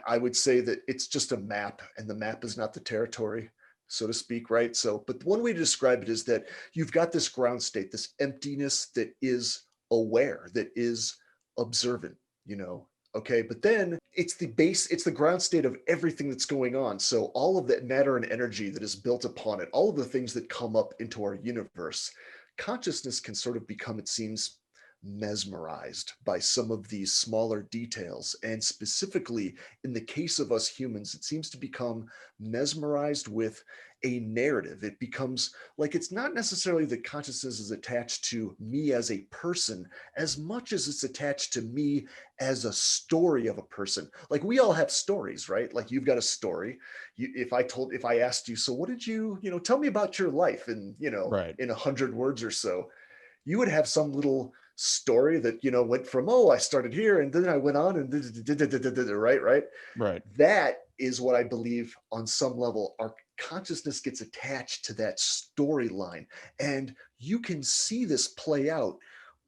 I would say that it's just a map, and the map is not the territory, so to speak, right? So, but one way to describe it is that you've got this ground state, this emptiness that is aware, that is observant, okay? But then it's the ground state of everything that's going on. So all of that matter and energy that is built upon it, all of the things that come up into our universe, consciousness can sort of become, it seems, mesmerized by some of these smaller details. And specifically, in the case of us humans, it seems to become mesmerized with a narrative. It becomes like, it's not necessarily that consciousness is attached to me as a person as much as it's attached to me as a story of a person. Like, we all have stories, right? Like, you've got a story. If I asked you, so what did tell me about your life in, Right. in 100 words or so, you would have some little story that went from, oh, I started here and then I went on and right. Right. That is what I believe, on some level, our consciousness gets attached to that storyline, and you can see this play out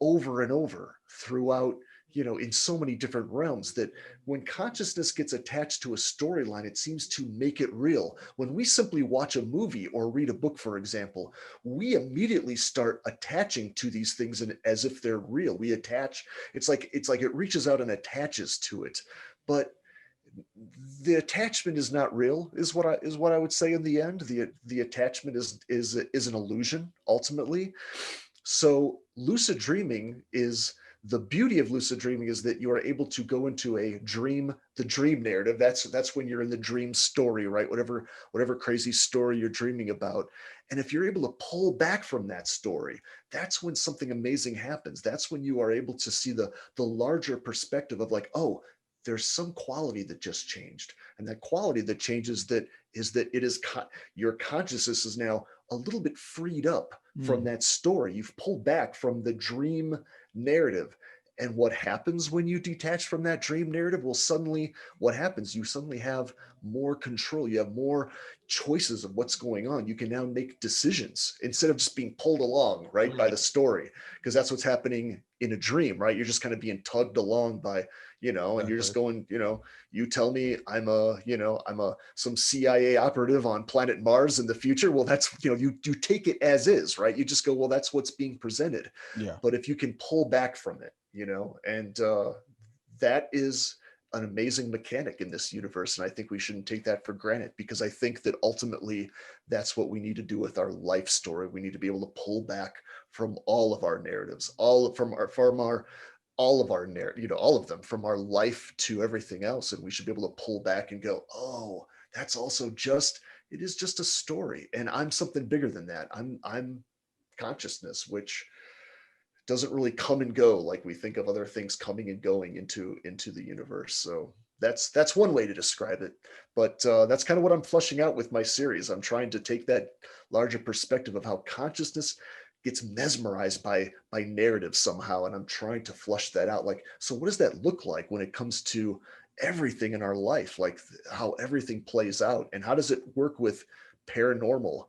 over and over throughout, in so many different realms, that when consciousness gets attached to a storyline, it seems to make it real. When we simply watch a movie or read a book, for example, we immediately start attaching to these things, and as if they're real. We attach. It's like it reaches out and attaches to it. But the attachment is not real, is what I would say. In the end, the attachment is an illusion, ultimately. So lucid dreaming is the beauty of lucid dreaming is that you are able to go into a dream, the dream narrative. That's when you're in the dream story, right? Whatever crazy story you're dreaming about. And if you're able to pull back from that story, that's when something amazing happens. That's when you are able to see the larger perspective of, like, oh, there's some quality that just changed. And that quality that changes, that is that it is your consciousness is now a little bit freed up from Mm. that story. You've pulled back from the dream narrative. And what happens when you detach from that dream narrative? Well, suddenly, what happens? You suddenly have more control. You have more choices of what's going on. You can now make decisions instead of just being pulled along, right, by the Right. story. Because that's what's happening in a dream, right? You're just kind of being tugged along by, and you're just Exactly. going, you tell me I'm a some CIA operative on planet Mars in the future. Well, that's, you take it as is, right? You just go, well, that's what's being presented. Yeah. But if you can pull back from it, and that is an amazing mechanic in this universe. And I think we shouldn't take that for granted, because I think that ultimately that's what we need to do with our life story. We need to be able to pull back from all of our narratives, all of our narrative, all of them, from our life to everything else. And we should be able to pull back and go, oh, that's also just, it is just a story. And I'm something bigger than that. I'm consciousness, which doesn't really come and go like we think of other things coming and going into the universe. So that's one way to describe it. But that's kind of what I'm flushing out with my series. I'm trying to take that larger perspective of how consciousness gets mesmerized by narrative somehow, and I'm trying to flush that out. Like, so what does that look like when it comes to everything in our life, like how everything plays out, and how does it work with paranormal,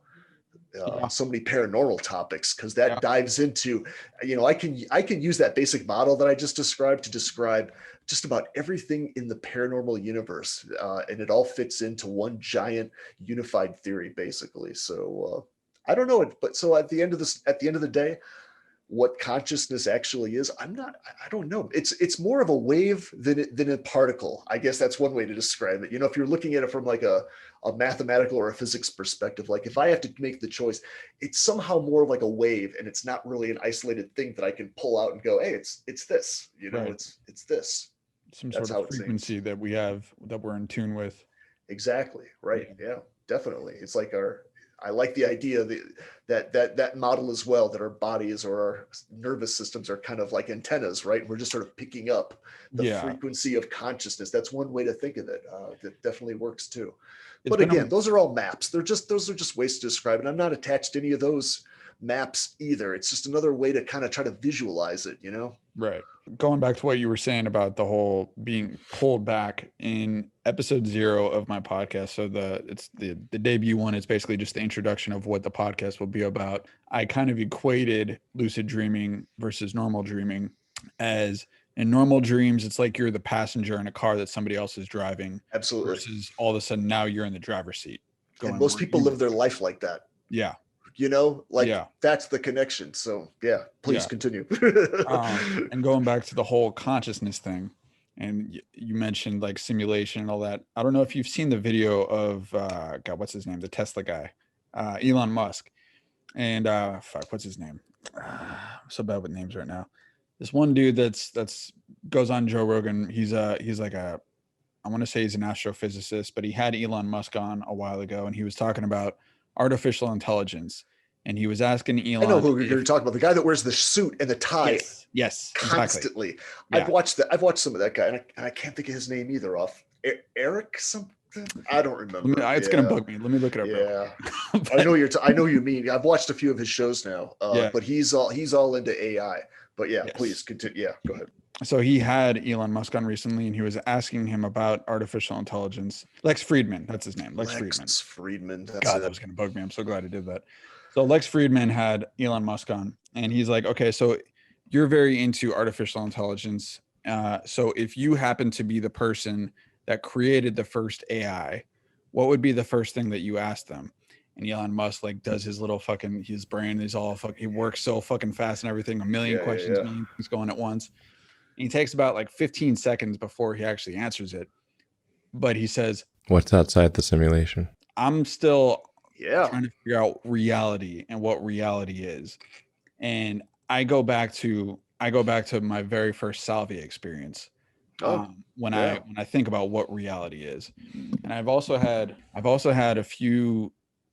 Yeah. so many paranormal topics, because Yeah. that dives into, I can use that basic model that I just described to describe just about everything in the paranormal universe, and it all fits into one giant unified theory, basically. So I don't know it, but so at the end of the day, what consciousness actually is, I don't know. It's more of a wave than a particle. I guess that's one way to describe it. If you're looking at it from like a mathematical or a physics perspective, like if I have to make the choice, it's somehow more like a wave, and it's not really an isolated thing that I can pull out and go, hey, it's this, Right. it's this. Some That's sort how of it seems. frequency that we have that we're in tune with. Exactly. Right. Yeah. Yeah, definitely. It's like I like the idea that model as well, that our bodies or our nervous systems are kind of like antennas, right? We're just sort of picking up the Yeah. frequency of consciousness. That's one way to think of it. That definitely works too. It's But been again, those are all maps. Those are just ways to describe it. I'm not attached to any of those maps either. It's just another way to kind of try to visualize it. right. Going back to what you were saying about the whole being pulled back in episode 0 of my podcast. So it's the debut one. It's basically just the introduction of what the podcast will be about. I kind of equated lucid dreaming versus normal dreaming as in normal dreams, it's like you're the passenger in a car that somebody else is driving Absolutely. versus all of a sudden now you're in the driver's seat And going most where people you, live their life like that. yeah, Like yeah, that's the connection. So yeah, please yeah. continue. And going back to the whole consciousness thing, and you mentioned like simulation and all that. I don't know if you've seen the video of God, what's his name, the Tesla guy, Elon Musk, and fuck, what's his name? I'm so bad with names right now. This one dude that's goes on Joe Rogan. He's like a, I want to say he's an astrophysicist, but he had Elon Musk on a while ago, and he was talking about artificial intelligence, and he was asking I know Elon who you're if talking about. The guy that wears the suit and the tie yes, exactly, constantly. I've yeah. watched that. I've watched some of that guy, and I can't think of his name either. Off Eric something. I don't remember. It's gonna bug me. Let me look it up real Yeah. quick. I know But, I know who you mean. I've watched a few of his shows now. yeah, But he's all into AI. But yeah, please yes. continue. Yeah, go ahead. So he had Elon Musk on recently, and he was asking him about artificial intelligence. Lex Friedman, that's his name. Lex Friedman. Lex Friedman. That's God, that it. was gonna bug me. I'm so glad he did that. So Lex Friedman had Elon Musk on, and he's like, okay, so you're very into artificial intelligence. So if you happen to be the person that created the first AI, what would be the first thing that you ask them? And Elon Musk like does his little fucking, his brain is all fucking, he works so fucking fast and everything, a million Yeah, yeah, questions, a yeah. million things going at once. And he takes about like 15 seconds before he actually answers it. But he says, What's outside the simulation? I'm still Yeah. trying to figure out reality and what reality is. And I go back to my very first Salvia experience. Oh, When yeah. I think about what reality is. And I've also had a few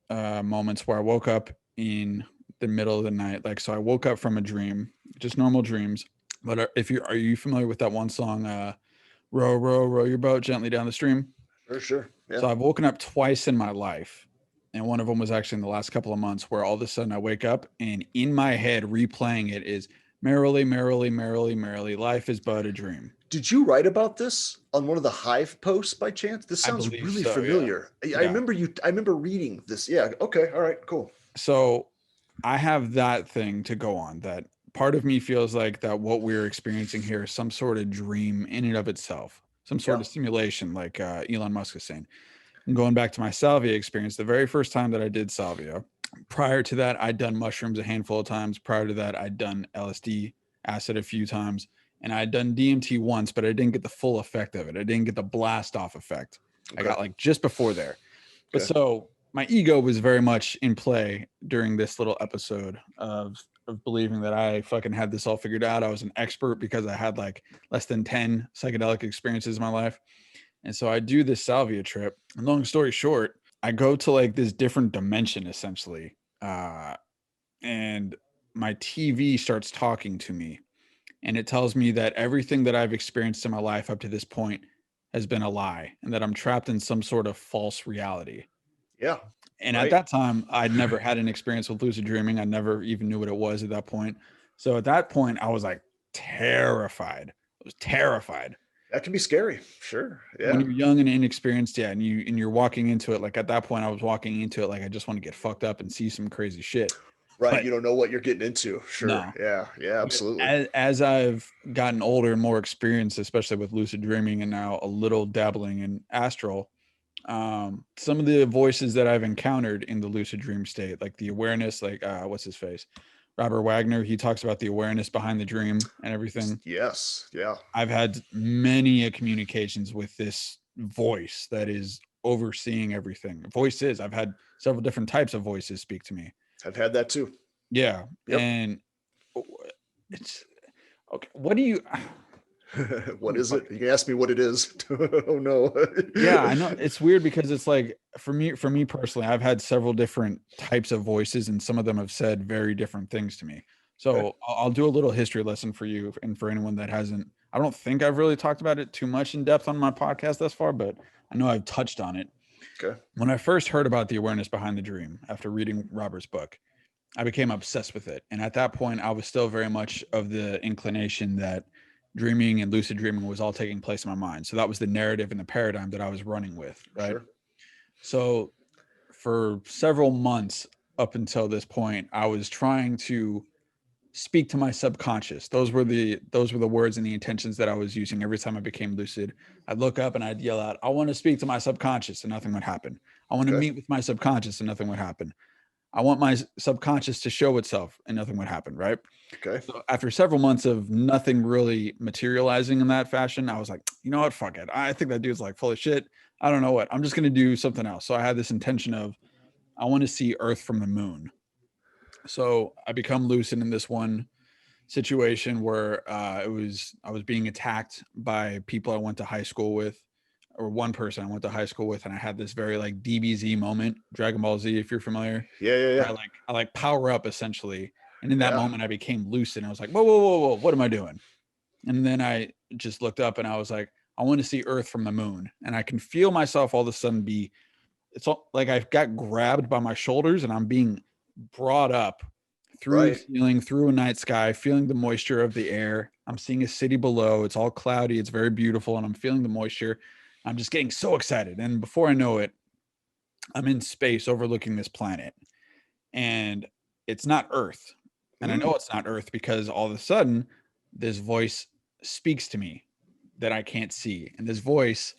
moments where I woke up in the middle of the night. Like, so I woke up from a dream, just normal dreams. But are you familiar with that one song, row, row, row your boat gently down the stream? Sure. Yeah. So I've woken up twice in my life. And one of them was actually in the last couple of months where all of a sudden I wake up and in my head replaying it is merrily, merrily, merrily, merrily, life is but a dream. Did you write about this on one of the Hive posts by chance? This I sounds believe really so, yeah. familiar. I Yeah. remember I remember reading this. Yeah. Okay. All right. Cool. So I have that thing to go on, that part of me feels like that what we're experiencing here is some sort of dream in and of itself, some sort Yeah. of simulation, like Elon Musk is saying. And going back to my salvia experience, the very first time that I did salvia, prior to that, I'd done mushrooms a handful of times. Prior to that, I'd done LSD, acid a few times, and I'd done DMT once, but I didn't get the full effect of it. I didn't get the blast off effect. I got like just before there. But Okay. so my ego was very much in play during this little episode of believing that I fucking had this all figured out. I was an expert because I had like less than 10 psychedelic experiences in my life. And so I do this salvia trip. And long story short, I go to like this different dimension essentially. And my TV starts talking to me. And it tells me that everything that I've experienced in my life up to this point has been a lie and that I'm trapped in some sort of false reality. Yeah. And at Right. that time, I'd never had an experience with lucid dreaming. I never even knew what it was at that point. So at that point, I was like terrified. I was terrified. That can be scary. Sure. When Yeah. you're young and inexperienced, yeah, and you're walking into it, like at that point I was walking into it like I just want to get fucked up and see some crazy shit. Right. But You don't know what you're getting into. Sure. no. Yeah. Yeah. But Absolutely. as I've gotten older and more experienced, especially with lucid dreaming and now a little dabbling in astral, some of the voices that I've encountered in the lucid dream state, like the awareness, like what's his face, Robert Wagner, he talks about the awareness behind the dream and everything. Yes. Yeah. I've had many communications with this voice that is overseeing everything. Voices, I've had several different types of voices speak to me. I've had that too. Yeah. Yep. And it's okay. What do you What is it? You can ask me what it is. Oh no. Yeah, I know it's weird because it's like for me personally, I've had several different types of voices and some of them have said very different things to me. Okay. So I'll do a little history lesson for you and for anyone that hasn't. I don't think I've really talked about it too much in depth on my podcast thus far, but I know I've touched on it. Okay. When I first heard about the awareness behind the dream after reading Robert's book, I became obsessed with it. And at that point, I was still very much of the inclination that dreaming and lucid dreaming was all taking place in my mind. So that was the narrative and the paradigm that I was running with, right? Sure. So for several months up until this point, I was trying to speak to my subconscious. Those were the words and the intentions that I was using every time I became lucid. I'd look up and I'd yell out, "I want to speak to my subconscious," and nothing would happen. "I want to Okay. meet with my subconscious," and nothing would happen. "I want my subconscious to show itself," and nothing would happen, right? Okay. So after several months of nothing really materializing in that fashion, I was like, you know what? Fuck it. I think that dude's like full of shit. I don't know what. I'm just going to do something else. So I had this intention of, I want to see Earth from the moon. So I become lucid in this one situation where I was being attacked by people I went to high school with, or one person I went to high school with, and I had this very like DBZ moment, Dragon Ball Z, if you're familiar. Yeah. Yeah. Where Yeah. I like power up essentially, and in that Yeah. moment I became lucid. And I was like, whoa, what am I doing? And then I just looked up and I was like, I want to see Earth from the moon, and I can feel myself all of a sudden be. It's all like I've got grabbed by my shoulders and I'm being brought up through the Right. ceiling, through a night sky, feeling the moisture of the air. I'm seeing a city below. It's all cloudy. It's very beautiful. And I'm feeling the moisture. I'm just getting so excited. And before I know it, I'm in space overlooking this planet. And it's not Earth. And I know Mm. it's not Earth because all of a sudden this voice speaks to me that I can't see. And this voice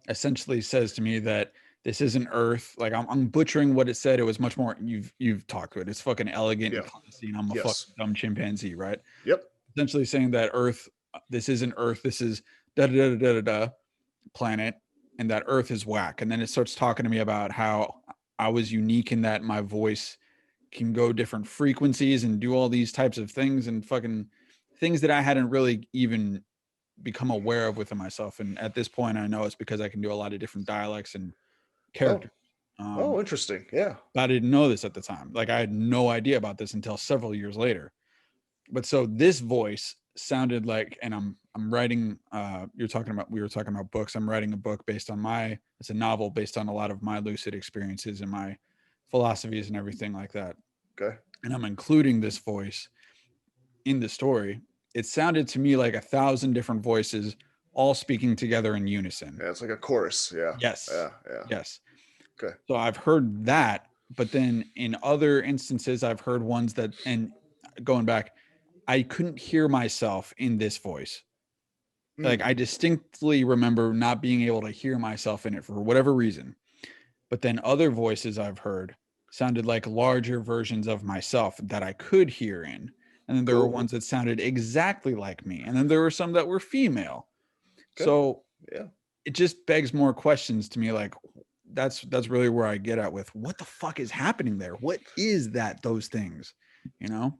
essentially says to me that this isn't Earth. Like I'm butchering what it said. It was much more you've talked to it. It's fucking elegant and Yeah. classy, and I'm a fucking Yes. dumb chimpanzee, right? Yep. Essentially saying that Earth, this isn't Earth. This is da da da da da da planet, and that Earth is whack. And then it starts talking to me about how I was unique in that my voice can go different frequencies and do all these types of things and fucking things that I hadn't really even become aware of within myself. And at this point, I know it's because I can do a lot of different dialects and Oh. characters. Oh, interesting. Yeah. But I didn't know this at the time. Like I had no idea about this until several years later. But so this voice sounded like, and I'm writing. We were talking about books. I'm writing a book based on it's a novel based on a lot of my lucid experiences and my philosophies and everything like that. Okay. And I'm including this voice in the story. It sounded to me like 1,000 different voices all speaking together in unison. Yeah. It's like a chorus. Yeah. Yes. Yeah. Yeah. Yes. Okay. So I've heard that, but then in other instances, I've heard ones that, and going back, I couldn't hear myself in this voice. Like Mm. I distinctly remember not being able to hear myself in it for whatever reason. But then other voices I've heard sounded like larger versions of myself that I could hear in. And then there were Cool. ones that sounded exactly like me. And then there were some that were female. Okay. So Yeah. it just begs more questions to me, like that's really where I get at with what the fuck is happening there. What is that, those things, you know?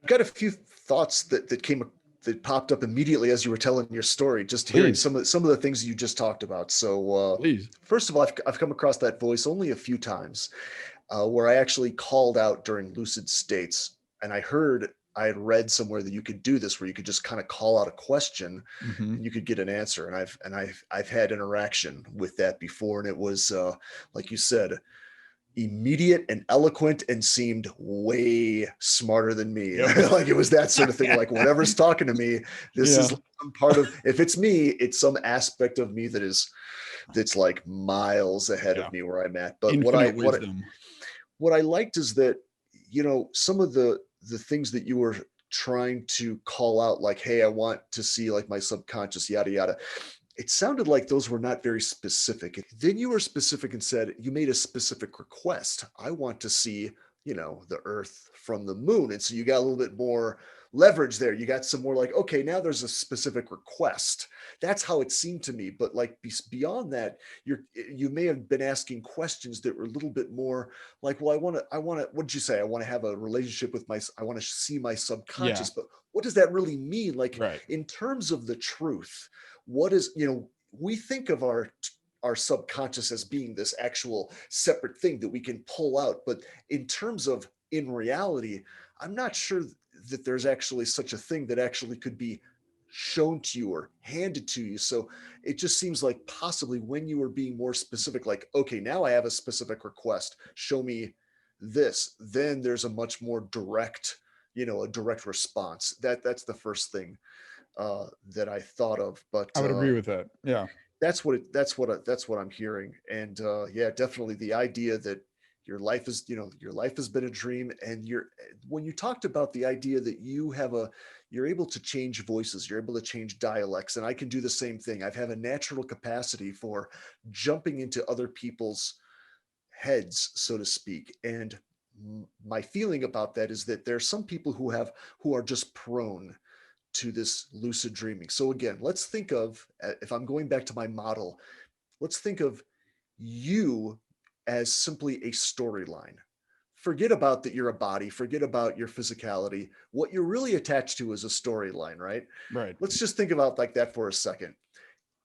I've got a few thoughts that popped up immediately as you were telling your story, just hearing Please. some of the things you just talked about. So Please. first of all, I've come across that voice only a few times, where I actually called out during lucid states, and I had read somewhere that you could do this, where you could just kind of call out a question Mm-hmm. and you could get an answer. And I've had interaction with that before, and it was like you said, immediate and eloquent, and seemed way smarter than me. Yep. Like it was that sort of thing. Like whatever's talking to me, this Yeah. is like some part of. If it's me, it's some aspect of me that's like miles ahead Yeah. of me where I'm at. But Infinite wisdom. what I liked is that, some of the things that you were trying to call out, like, hey, I want to see like my subconscious, yada yada. It sounded like those were not very specific. Then you were specific and said you made a specific request. I want to see, the Earth from the moon. And so you got a little bit more leverage there. You got some more like, okay, now there's a specific request. That's how it seemed to me. But like beyond that, you may have been asking questions that were a little bit more like, well, I want to, what did you say? I want to have a relationship with I want to see my Yeah. subconscious, but what does that really mean? Like Right. in terms of the truth, what is, we think of our subconscious as being this actual separate thing that we can pull out. But in terms of in reality, I'm not sure that there's actually such a thing that actually could be shown to you or handed to you. So it just seems like possibly when you were being more specific, like, okay, now I have a specific request, show me this, then there's a much more direct, a direct response. That's the first thing that I thought of. But I would agree with that. Yeah. that's what I'm hearing. And yeah, definitely the idea that your life has been a dream. And when you talked about the idea that you're able to change voices, you're able to change dialects, and I can do the same thing. I have a natural capacity for jumping into other people's heads, so to speak. And my feeling about that is that there's some people who are just prone to this lucid dreaming. So again, let's think of, if I'm going back to my model, let's think of you as simply a storyline. Forget about that you're a body, forget about your physicality. What you're really attached to is a storyline, right? Right. Let's just think about like that for a second.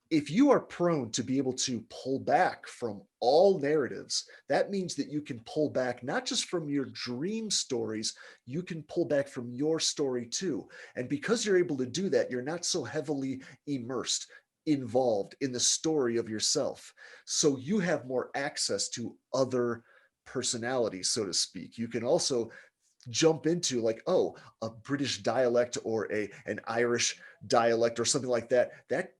If you are prone to be able to pull back from all narratives, that means that you can pull back not just from your dream stories, you can pull back from your story too. And because you're able to do that, you're not so heavily immersed, involved in the story of yourself. So you have more access to other personalities, so to speak. You can also jump into like, oh, a British dialect or an Irish dialect or something like that.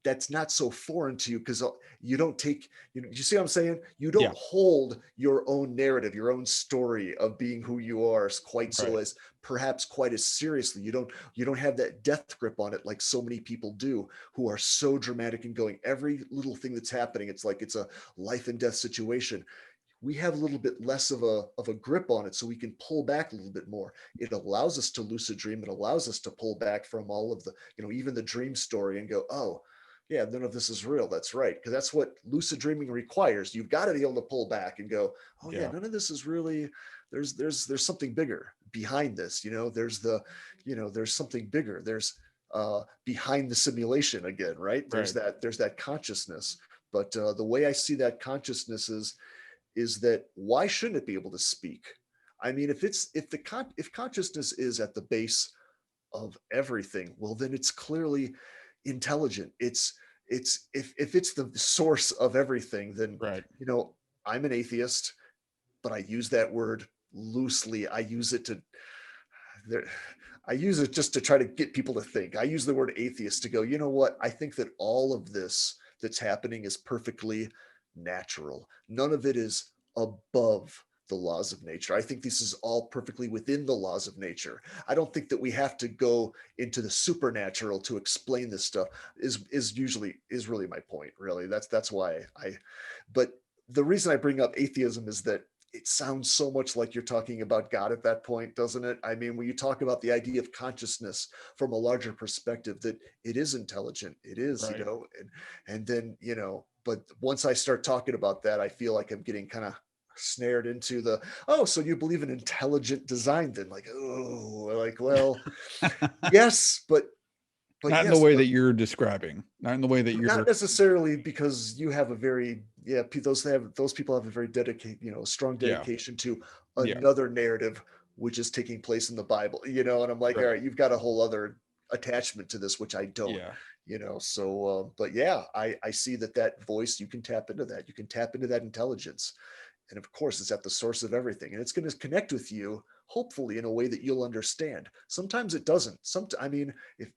That's not so foreign to you because you don't take, you see what I'm saying? You Yeah. don't hold your own narrative, your own story of being who you are quite so Right. as perhaps quite as seriously. You don't have that death grip on it like so many people do, who are so dramatic and going every little thing that's happening. It's like it's a life and death situation. We have a little bit less of a grip on it, so we can pull back a little bit more. It allows us to lucid dream. It allows us to pull back from all of the, even the dream story and go, oh yeah, none of this is real. That's right, because that's what lucid dreaming requires. You've got to be able to pull back and go, oh yeah, Yeah. none of this is really, there's something bigger behind this. There's something bigger. There's behind the simulation again, right? Right. There's that consciousness. But the way I see that consciousness is that why shouldn't it be able to speak? I mean, if consciousness is at the base of everything, well, then it's clearly intelligent. It's if it's the source of everything, then Right. you know I'm an atheist, but I use that word loosely. I use it to there. I use it just to try to get people to think. I use the word atheist to go, you know what? I think that all of this that's happening is perfectly natural. None of it is above the laws of nature. I think this is all perfectly within the laws of nature. I don't think that we have to go into the supernatural to explain this stuff. Is really my point. Really, that's why I. But the reason I bring up atheism is that it sounds so much like you're talking about God at that point, doesn't it? I mean, when you talk about the idea of consciousness from a larger perspective, that it is intelligent, it is, Right. and then, but once I start talking about that, I feel like I'm getting kind of snared into oh, so you believe in intelligent design then? Like, oh, like, well, yes, but Not in the yes, way but that you're describing. Not in the way that not you're. necessarily because you have a very those people have a very dedicated strong Yeah. dedication to Yeah. another narrative which is taking place in the Bible, and I'm like, all Right. right, you've got a whole other attachment to this which I don't, Yeah. so but yeah, I see that voice, you can tap into that, you can tap into that intelligence, and of course it's at the source of everything, and it's going to connect with you hopefully in a way that you'll understand. Sometimes it doesn't. I mean, if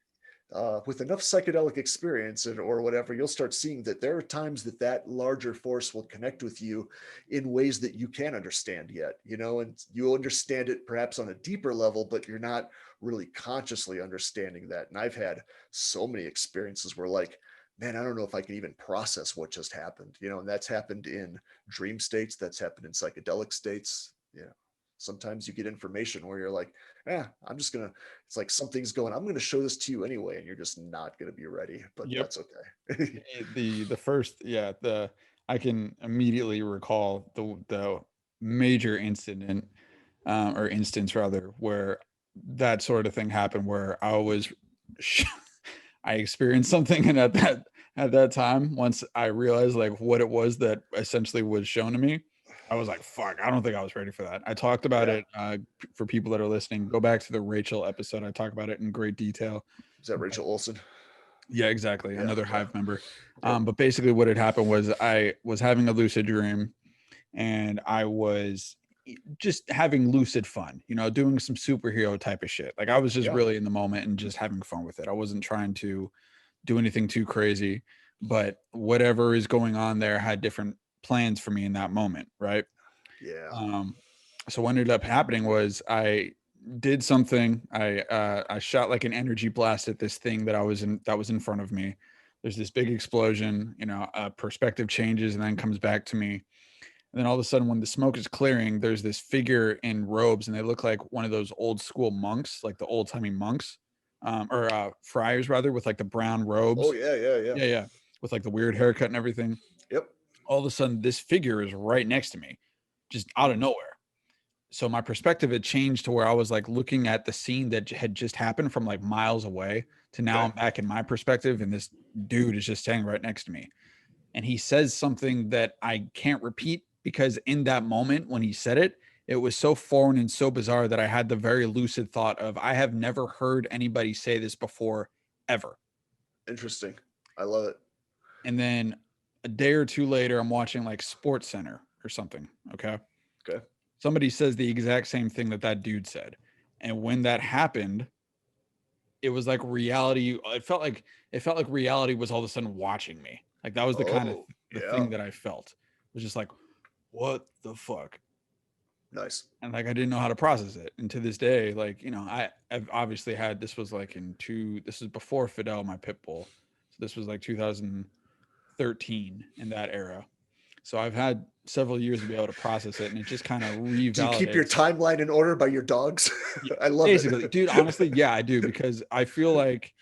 with enough psychedelic experience or whatever, you'll start seeing that there are times that larger force will connect with you in ways that you can't understand yet, and you understand it perhaps on a deeper level, but you're not really consciously understanding that. And I've had so many experiences where like, man, I don't know if I can even process what just happened, and that's happened in dream states, that's happened in psychedelic states. Yeah. sometimes you get information where you're like, yeah, I'm just gonna, it's like something's going, I'm gonna show this to you anyway, and you're just not gonna be ready, but Yep. that's okay. The first, yeah, the I can immediately recall the major incident, or instance rather, where that sort of thing happened, where I was I experienced something, and at that time, once I realized like what it was that essentially was shown to me, I was like, "Fuck, I don't think I was ready for that." I talked about Yeah. it, for people that are listening. Go back to the Rachel episode. I talk about it in great detail. Is that But Rachel Olsen? yeah, exactly. Yeah. Another Okay. Hive member. Yep. But basically, what had happened was I was having a lucid dream, and I was just having lucid fun, doing some superhero type of shit. Like I was just Yeah. really in the moment and just having fun with it. I wasn't trying to do anything too crazy, but whatever is going on there had different plans for me in that moment, right? Yeah. Um, so what ended up happening was I did something. I shot like an energy blast at this thing that was in front of me. There's this big explosion, perspective changes and then comes back to me. And then all of a sudden, when the smoke is clearing, there's this figure in robes, and they look like one of those old school monks, like the old timey monks, or friars rather, with like the brown Oh robes. yeah, yeah, yeah. Yeah, yeah, with like the weird haircut and everything. Yep. All of a sudden, this figure is right next to me, just out of nowhere. So my perspective had changed to where I was like looking at the scene that had just happened from like miles away to now Okay. I'm back in my perspective, and this dude is just standing right next to me. And he says something that I can't repeat because in that moment when he said it, it was so foreign and so bizarre that I had the very lucid thought of I have never heard anybody say this before ever. Interesting. I love it. And then a day or two later, I'm watching like Sports Center or something. Okay. Okay. Somebody says the exact same thing that that dude said. And when that happened, it was like reality. It felt like reality was all of a sudden watching me. Like that was the kind of Oh the yeah. thing that I felt. It was just like, what the fuck? Nice. And like I didn't know how to process it. And to this day, like, I've obviously had this was like this is before Fidel, my pit bull. So this was like 2013 in that era. So I've had several years to be able to process it, and it just kind of Do you keep your revalidates. timeline in order by your dogs? Yeah, I love basically, it. dude, honestly, yeah, I do because I feel like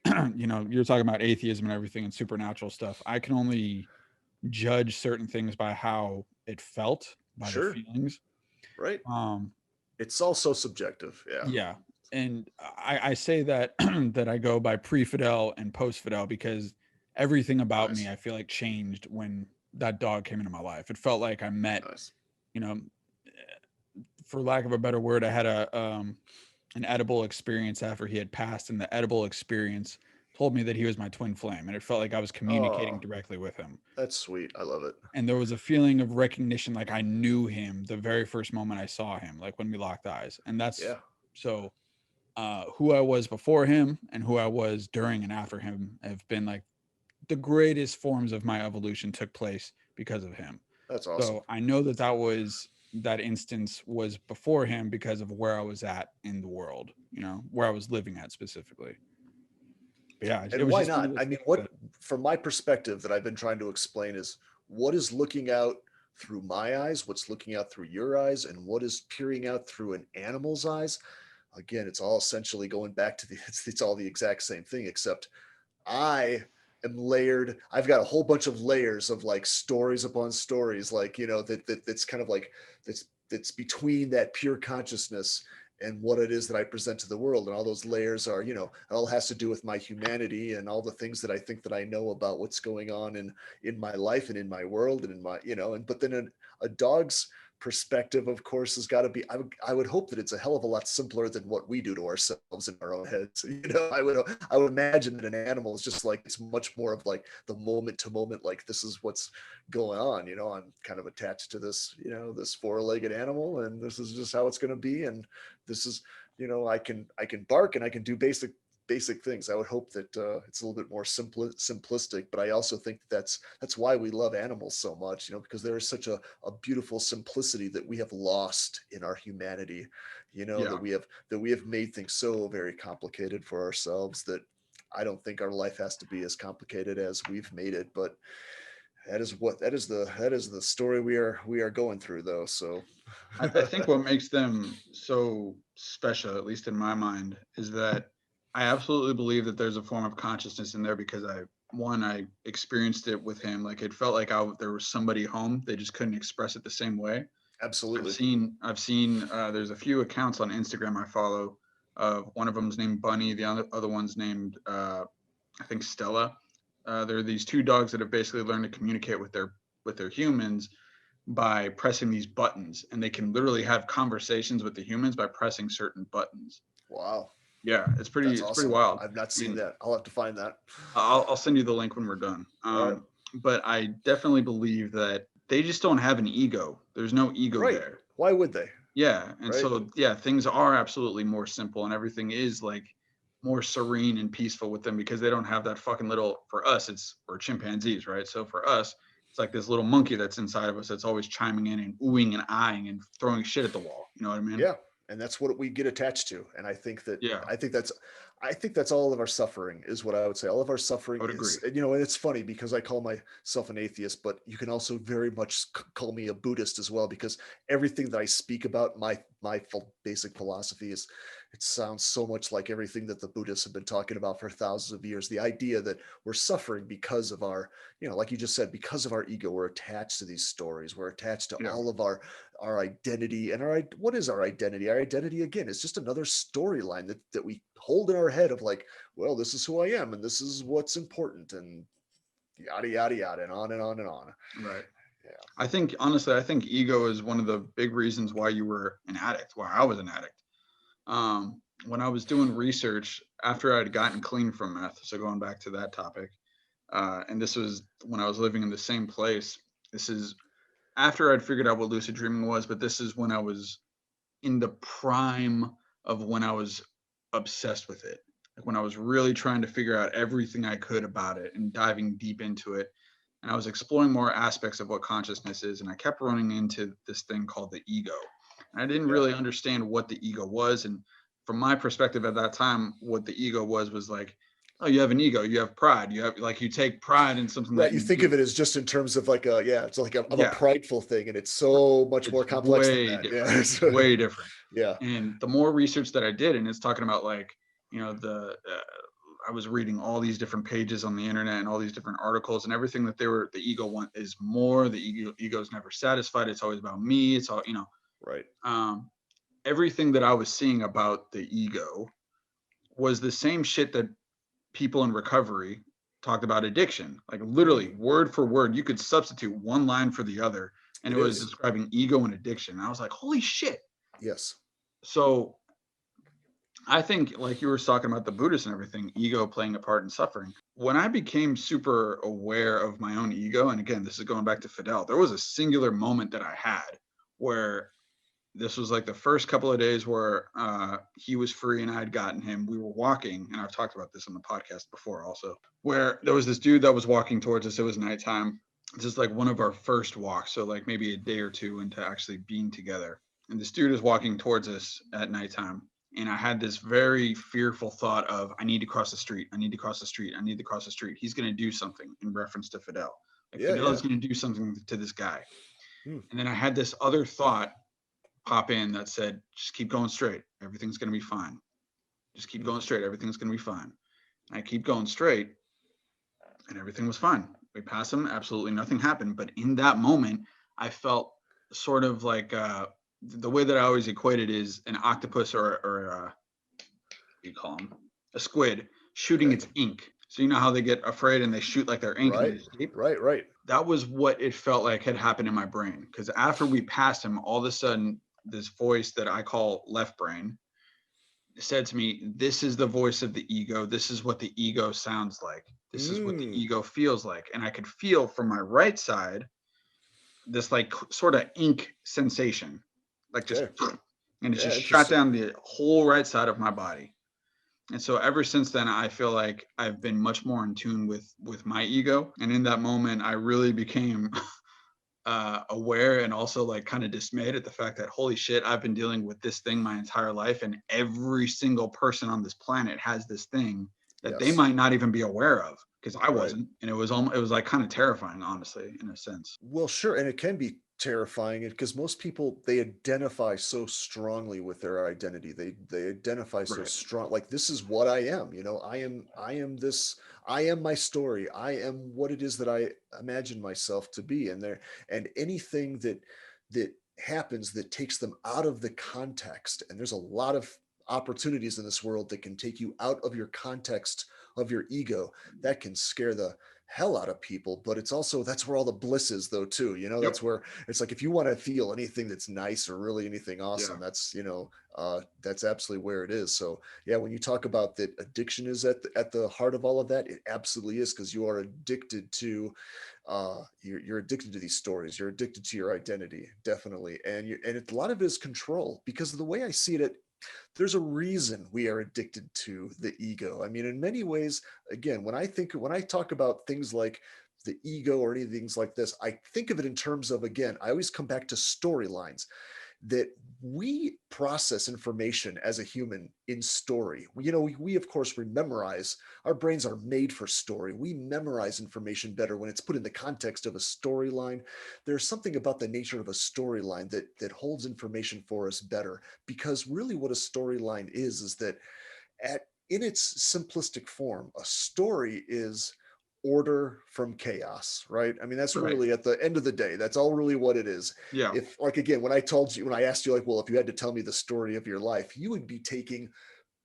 you're talking about atheism and everything and supernatural stuff. I can only judge certain things by how it felt, by the Sure. feelings. Right. Um, It's all so subjective. Yeah. yeah. And I say that that I go by pre-Fidel and post-Fidel because everything about me Nice. I feel like changed when that dog came into my life. It felt like I met, Nice. you know, for lack of a better word, I had an edible experience after he had passed, and the edible experience told me that he was my twin flame, and it felt like I was communicating Oh, directly with him. that's sweet. I love it. And there was a feeling of recognition, like I knew him the very first moment I saw him, like when we locked eyes. And that's Yeah. so who I was before him and who I was during and after him have been like the greatest forms of my evolution took place because of him. That's awesome. So I know that that instance was before him because of where I was at in the world, where I was living at specifically. But yeah, it And was why just one of not? those I mean, things what, that, from my perspective, that I've been trying to explain is what is looking out through my eyes, what's looking out through your eyes, and what is peering out through an animal's eyes. Again, it's all essentially going back to it's all the exact same thing, except I am layered. I've got a whole bunch of layers of like stories upon stories, like, that's kind of like that's between that pure consciousness and what it is that I present to the world. And all those layers are, it all has to do with my humanity and all the things that I think that I know about what's going on in my life and in my world and in my, and but then a dog's perspective, of course, has got to be, I would hope that it's a hell of a lot simpler than what we do to ourselves in our own heads. I would imagine that an animal is just like, it's much more of like the moment to moment, like this is what's going on. I'm kind of attached to this, this four-legged animal, and this is just how it's going to be. And this is, I can bark and I can do basic things. I would hope that it's a little bit more simplistic, but I also think that's why we love animals so much, because there is such a beautiful simplicity that we have lost in our humanity, yeah, that we have made things so very complicated for ourselves that I don't think our life has to be as complicated as we've made it. But That is the story we are going through though. So I think what makes them so special, at least in my mind, is that I absolutely believe that there's a form of consciousness in there because I experienced it with him. Like it felt like there was somebody home. They just couldn't express it the same way. absolutely. I've seen. There's a few accounts on Instagram I follow. One of them's named Bunny. The other one's named I think Stella. There are these two dogs that have basically learned to communicate with their humans by pressing these buttons, and they can literally have conversations with the humans by pressing certain buttons. Wow. Yeah, That's it's pretty awesome. wild. I've not I seen mean, that. I'll have to find that. I'll send you the link when we're done. All right. But I definitely believe that they just don't have an ego. There's no ego Right. there. Why would they? Yeah, and Right. so yeah, things are absolutely more simple, and everything is like more serene and peaceful with them because they don't have that fucking little. For us, we're chimpanzees, right? So for us, it's like this little monkey that's inside of us that's always chiming in and oohing and eyeing and throwing shit at the wall. You know what I mean? Yeah, and that's what we get attached to. And Yeah, I think that's all of our suffering is what I would say. All of our I suffering would agree. is, and, and it's funny because I call myself an atheist, but you can also very much call me a Buddhist as well because everything that I speak about, my basic philosophy is, it sounds so much like everything that the Buddhists have been talking about for thousands of years. The idea that we're suffering because of our, like you just said, because of our ego, we're attached to these stories. We're attached to Yeah, all of our identity. And what is our identity? Our identity, again, is just another storyline that we hold in our head of like, well, this is who I am and this is what's important, and yada yada yada, and on and on and on. right. Yeah. I think honestly, I think ego is one of the big reasons why you were an addict, why I was an addict. When I was doing research after I'd gotten clean from meth, so going back to that topic, and this was when I was living in the same place. This is after I'd figured out what lucid dreaming was, but this is when I was in the prime of when I was obsessed with it. Like when I was really trying to figure out everything I could about it and diving deep into it. And I was exploring more aspects of what consciousness is. And I kept running into this thing called the ego. And I didn't Yeah. really understand what the ego was. And from my perspective at that time, what the ego was like, oh, you have an ego, you have pride, you have like you take pride in something Right. that You you think do. of it as just in terms of like it's like of a Yeah, prideful thing, and it's so much more it's complex than way that. different. Yeah. It's way different. Yeah. And the more research that I did, and it's talking about like, the I was reading all these different pages on the internet and all these different articles and everything that the ego want is more. The ego's never satisfied. It's always about me. It's all, Right. um, everything that I was seeing about the ego was the same shit that people in recovery talked about addiction. Like literally word for word, you could substitute one line for the other, and It it was is. describing ego and addiction. And I was like, holy shit. Yes. So I think, like you were talking about the Buddhists and everything, ego playing a part in suffering. When I became super aware of my own ego, and again, this is going back to Fidel, there was a singular moment that I had where this was like the first couple of days where he was free and I had gotten him. We were walking, and I've talked about this on the podcast before also, where there was this dude that was walking towards us. It was nighttime. This is like one of our first walks. So, like maybe a day or two into actually being together. And this dude is walking towards us at nighttime. And I had this very fearful thought of, I need to cross the street. I need to cross the street. I need to cross the street. He's going to do something in reference to Fidel. Like Yeah. Fidel Yeah. is going to do something to this guy. Hmm. And then I had this other thought pop in that said, just keep going straight. Everything's going to be fine. Just keep going straight. Everything's going to be fine. And I keep going straight and everything was fine. We passed him. Absolutely nothing happened. But in that moment, I felt sort of like the way that I always equate it is an octopus or what do you call them? A squid shooting Okay. its ink. So you know how they get afraid and they shoot like their ink and Right. they escape? Right. That was what it felt like had happened in my brain. Because after we passed him, all of a sudden, this voice that I call left brain said to me, this is the voice of the ego. This is what the ego sounds like. This is what the ego feels like. And I could feel from my right side this like sort of ink sensation, like just, Okay. and it Yeah. just shot Interesting. down the whole right side of my body. And so ever since then, I feel like I've been much more in tune with my ego. And in that moment, I really became aware and also like kind of dismayed at the fact that holy shit, I've been dealing with this thing my entire life, and every single person on this planet has this thing, that they Yes. might not even be aware of, because I Right. wasn't, and it was like kind of terrifying, honestly, in a sense. Well, sure, and it can be terrifying because most people they identify so strongly with their identity. They identify so Right. strong, like this is what I am. I am this. I am my story. I am what it is that I imagine myself to be. And anything that happens that takes them out of the context. And there's a lot of opportunities in this world that can take you out of your context of your ego. That can scare the hell out of people, but it's also that's where all the bliss is though too. Yep. That's where it's like if you want to feel anything that's nice or really anything Yeah. awesome, that's absolutely where it is. So yeah, when you talk about that addiction is at the heart of all of that, it absolutely is, because you are addicted to you're addicted to these stories, you're addicted to your identity, definitely. A lot of it is control, because of the way I see it, there's a reason we are addicted to the ego. I mean, in many ways, again, when I talk about things like the ego or any things like this, I think of it in terms of, again, I always come back to storylines, that we process information as a human in story. We of course we memorize. Our brains are made for story. We memorize information better when it's put in the context of a storyline. There's something about the nature of a storyline that holds information for us better, because really what a storyline is that at in its simplistic form, a story is order from chaos, right? I mean, that's Right. really at the end of the day, that's all really what it is. Yeah. If, like, again, when I asked you, like, well, if you had to tell me the story of your life, you would be taking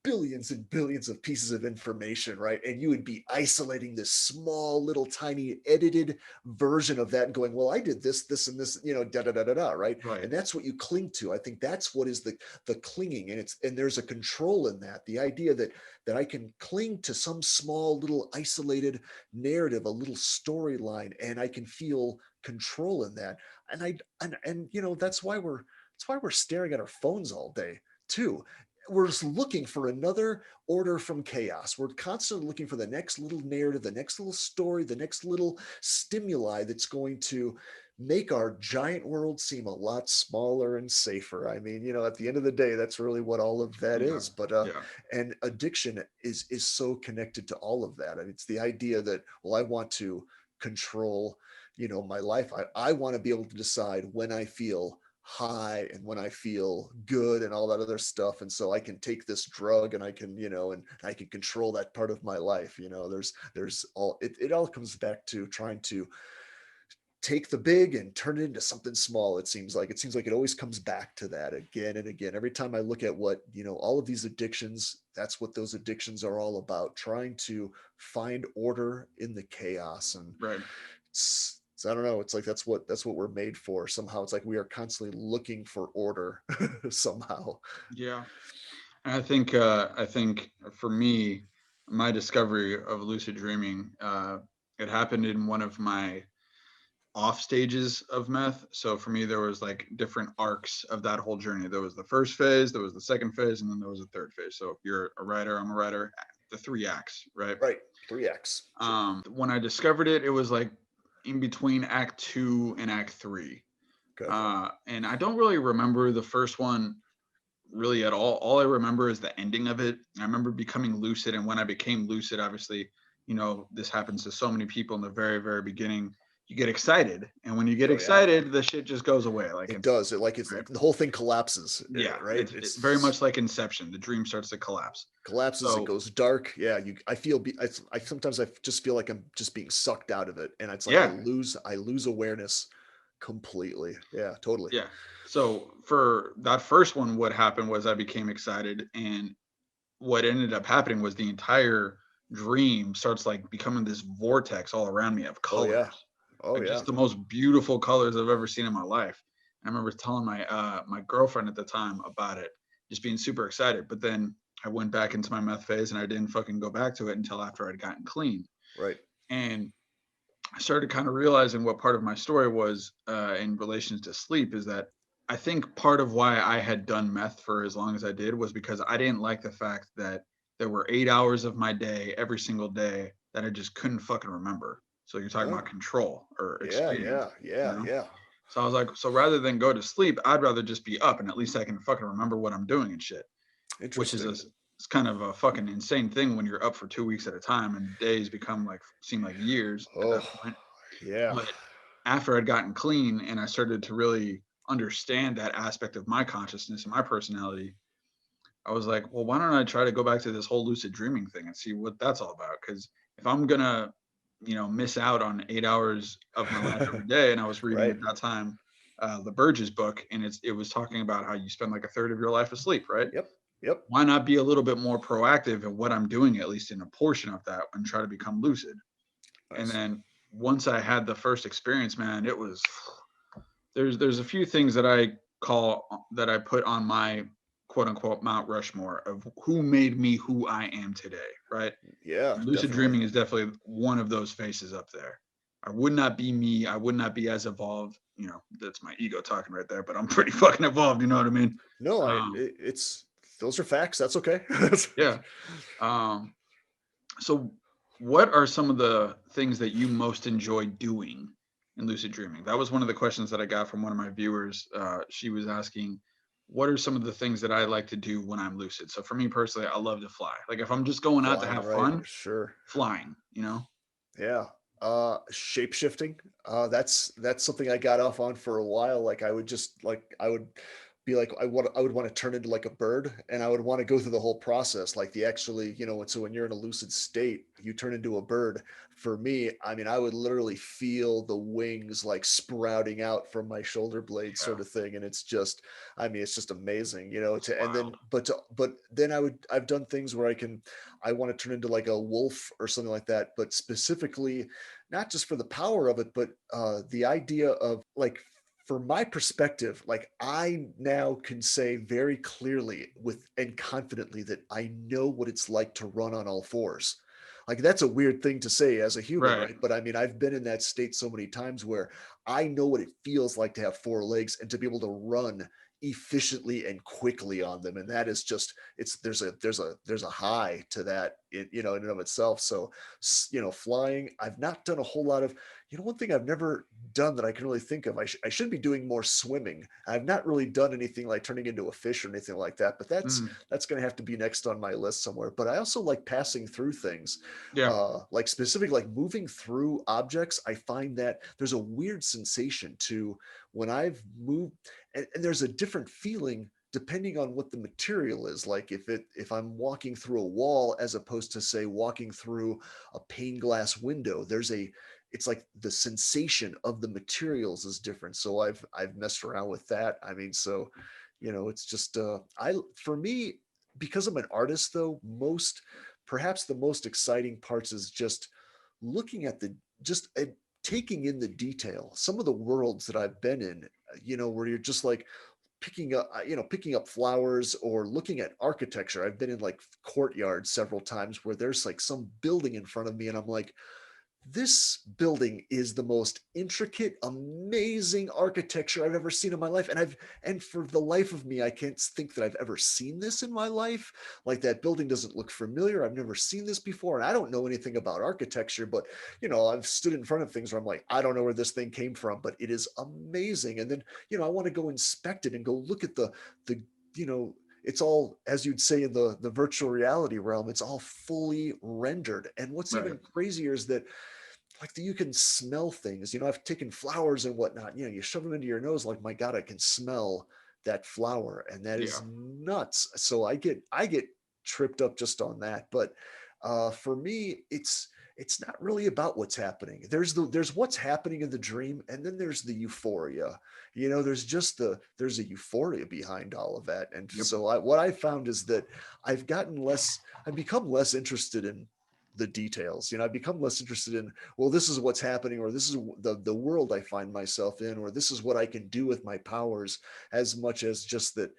billions and billions of pieces of information, right? And you would be isolating this small, little, tiny, edited version of that and going, well, I did this, this, and this, da da da da da, right? Right. And that's what you cling to. I think that's what is the clinging, and there's a control in that. The idea that I can cling to some small, little, isolated narrative, a little storyline, and I can feel control in that. And that's why we're staring at our phones all day too. We're just looking for another order from chaos. We're constantly looking for the next little narrative, the next little story, the next little stimuli that's going to make our giant world seem a lot smaller and safer. I mean, at the end of the day, that's really what all of that Yeah. is. But Yeah. and addiction is so connected to all of that. And it's the idea that, well, I want to control, my life. I want to be able to decide when I feel high and when I feel good and all that other stuff. And so I can take this drug and I can, and I can control that part of my life. There's all it all comes back to trying to take the big and turn it into something small. It seems like it always comes back to that again and again. Every time I look at what, all of these addictions, that's what those addictions are all about, trying to find order in the chaos. And Right. I don't know. It's like that's what we're made for. Somehow, it's like we are constantly looking for order somehow. Yeah. And I think for me, my discovery of lucid dreaming, it happened in one of my off stages of meth. So for me, there was like different arcs of that whole journey. There was the first phase, there was the second phase, and then there was a third phase. So if you're a writer, I'm a writer. The three acts, right? Right. 3x. Sure. When I discovered it, it was like in between Act Two and Act Three. Okay. And I don't really remember the first one really at all. All I remember is the ending of it. I remember becoming lucid, and when I became lucid, obviously, this happens to so many people in the very, very beginning. You get excited, and when you get Oh yeah. excited, the shit just goes away like It instantly. does. It's Right? like the whole thing collapses. Yeah, Right. it's very It's much like Inception. The dream starts to collapse. collapses. It So goes dark. Yeah. I feel. I sometimes I just feel like I'm just being sucked out of it, and it's like yeah, I lose awareness completely. Yeah. Totally. yeah. So for that first one, what happened was I became excited, and what ended up happening was the entire dream starts like becoming this vortex all around me of Oh yeah. colors, Oh like yeah. just the most beautiful colors I've ever seen in my life. And I remember telling my girlfriend at the time about it, just being super excited. But then I went back into my meth phase and I didn't fucking go back to it until after I'd gotten clean. Right. And I started kind of realizing what part of my story was in relation to sleep is that I think part of why I had done meth for as long as I did was because I didn't like the fact that there were 8 hours of my day every single day that I just couldn't fucking remember. So you're talking about Oh control or yeah. experience, Yeah. you Yeah. know? Yeah. So I was like, so rather than go to sleep, I'd rather just be up and at least I can fucking remember what I'm doing and shit, which is a Interesting. it's kind of a fucking insane thing when you're up for 2 weeks at a time and days seem like years at Oh, that point. yeah. But after I'd gotten clean and I started to really understand that aspect of my consciousness and my personality, I was like, well, why don't I try to go back to this whole lucid dreaming thing and see what that's all about? Because if I'm gonna, miss out on 8 hours of my life every day, and I was reading Right. at that time LaBerge's book, and it was talking about how you spend like a third of your life asleep, right? Yep. Yep. Why not be a little bit more proactive in what I'm doing, at least in a portion of that, and try to become lucid? And Nice. then once I had the first experience, man, it was there's a few things that I put on my quote unquote Mount Rushmore of who made me who I am today, right? Yeah, Lucid definitely. dreaming is definitely one of those faces up there. I would not be me. I would not be as evolved. That's my ego talking right there, but I'm pretty fucking evolved. You know what I mean? No, Um, it's those are facts. That's okay. yeah. Um, so, what are some of the things that you most enjoy doing in lucid dreaming? That was one of the questions that I got from one of my viewers. She was asking, what are some of the things that I like to do when I'm lucid? So, for me personally, I love to fly. Like, if I'm just going out to Flying, have right? fun, Sure. flying, you know? Yeah. Shape shifting. That's something I got off on for a while. Like I would be like I would want to turn into like a bird, and I would want to go through the whole process, like the actually, so when you're in a lucid state, you turn into a bird. For me, I mean, I would literally feel the wings like sprouting out from my shoulder blades, Yeah, sort of thing, and I mean, it's just amazing, it's to and wild. then but then I've done things where I want to turn into like a wolf or something like that, but specifically not just for the power of it, but the idea of like, from my perspective, like I now can say very clearly with and confidently that I know what it's like to run on all fours. Like that's a weird thing to say as a human, Right. right? But I mean, I've been in that state so many times where I know what it feels like to have four legs and to be able to run efficiently and quickly on them, and that is just it's there's a high to that in and of itself. So flying, I've not done a whole lot of. One thing I've never done that I can really think of, I should be doing more swimming. I've not really done anything like turning into a fish or anything like that, but Mm, that's going to have to be next on my list somewhere. But I also like passing through things, yeah. like specifically like moving through objects. I find that there's a weird sensation to when I've moved, and there's a different feeling depending on what the material is. Like if I'm walking through a wall as opposed to say walking through a pane glass window, it's like the sensation of the materials is different. So I've messed around with that. I mean, so it's just I for me, because I'm an artist though, perhaps the most exciting parts is just looking at the just taking in the detail. Some of the worlds that I've been in, where you're just like picking up flowers or looking at architecture. I've been in like courtyards several times where there's like some building in front of me, and I'm like, this building is the most intricate, amazing architecture I've ever seen in my life. And for the life of me, I can't think that I've ever seen this in my life. Like that building doesn't look familiar. I've never seen this before. And I don't know anything about architecture, but I've stood in front of things where I'm like, I don't know where this thing came from, but it is amazing. And then, I want to go inspect it and go look at the, you know, it's all, as you'd say in the virtual reality realm, it's all fully rendered. And what's Right. even crazier is that like you can smell things. I've taken flowers and whatnot. You shove them into your nose. Like, my God, I can smell that flower, and that Yeah. is nuts. So I get tripped up just on that. But for me, it's not really about what's happening. There's what's happening in the dream, and then there's the euphoria. There's a euphoria behind all of that. And Yep. so what I found is that I've become less interested in the details. I've become less interested in, well, this is what's happening, or this is the world I find myself in, or this is what I can do with my powers, as much as just that,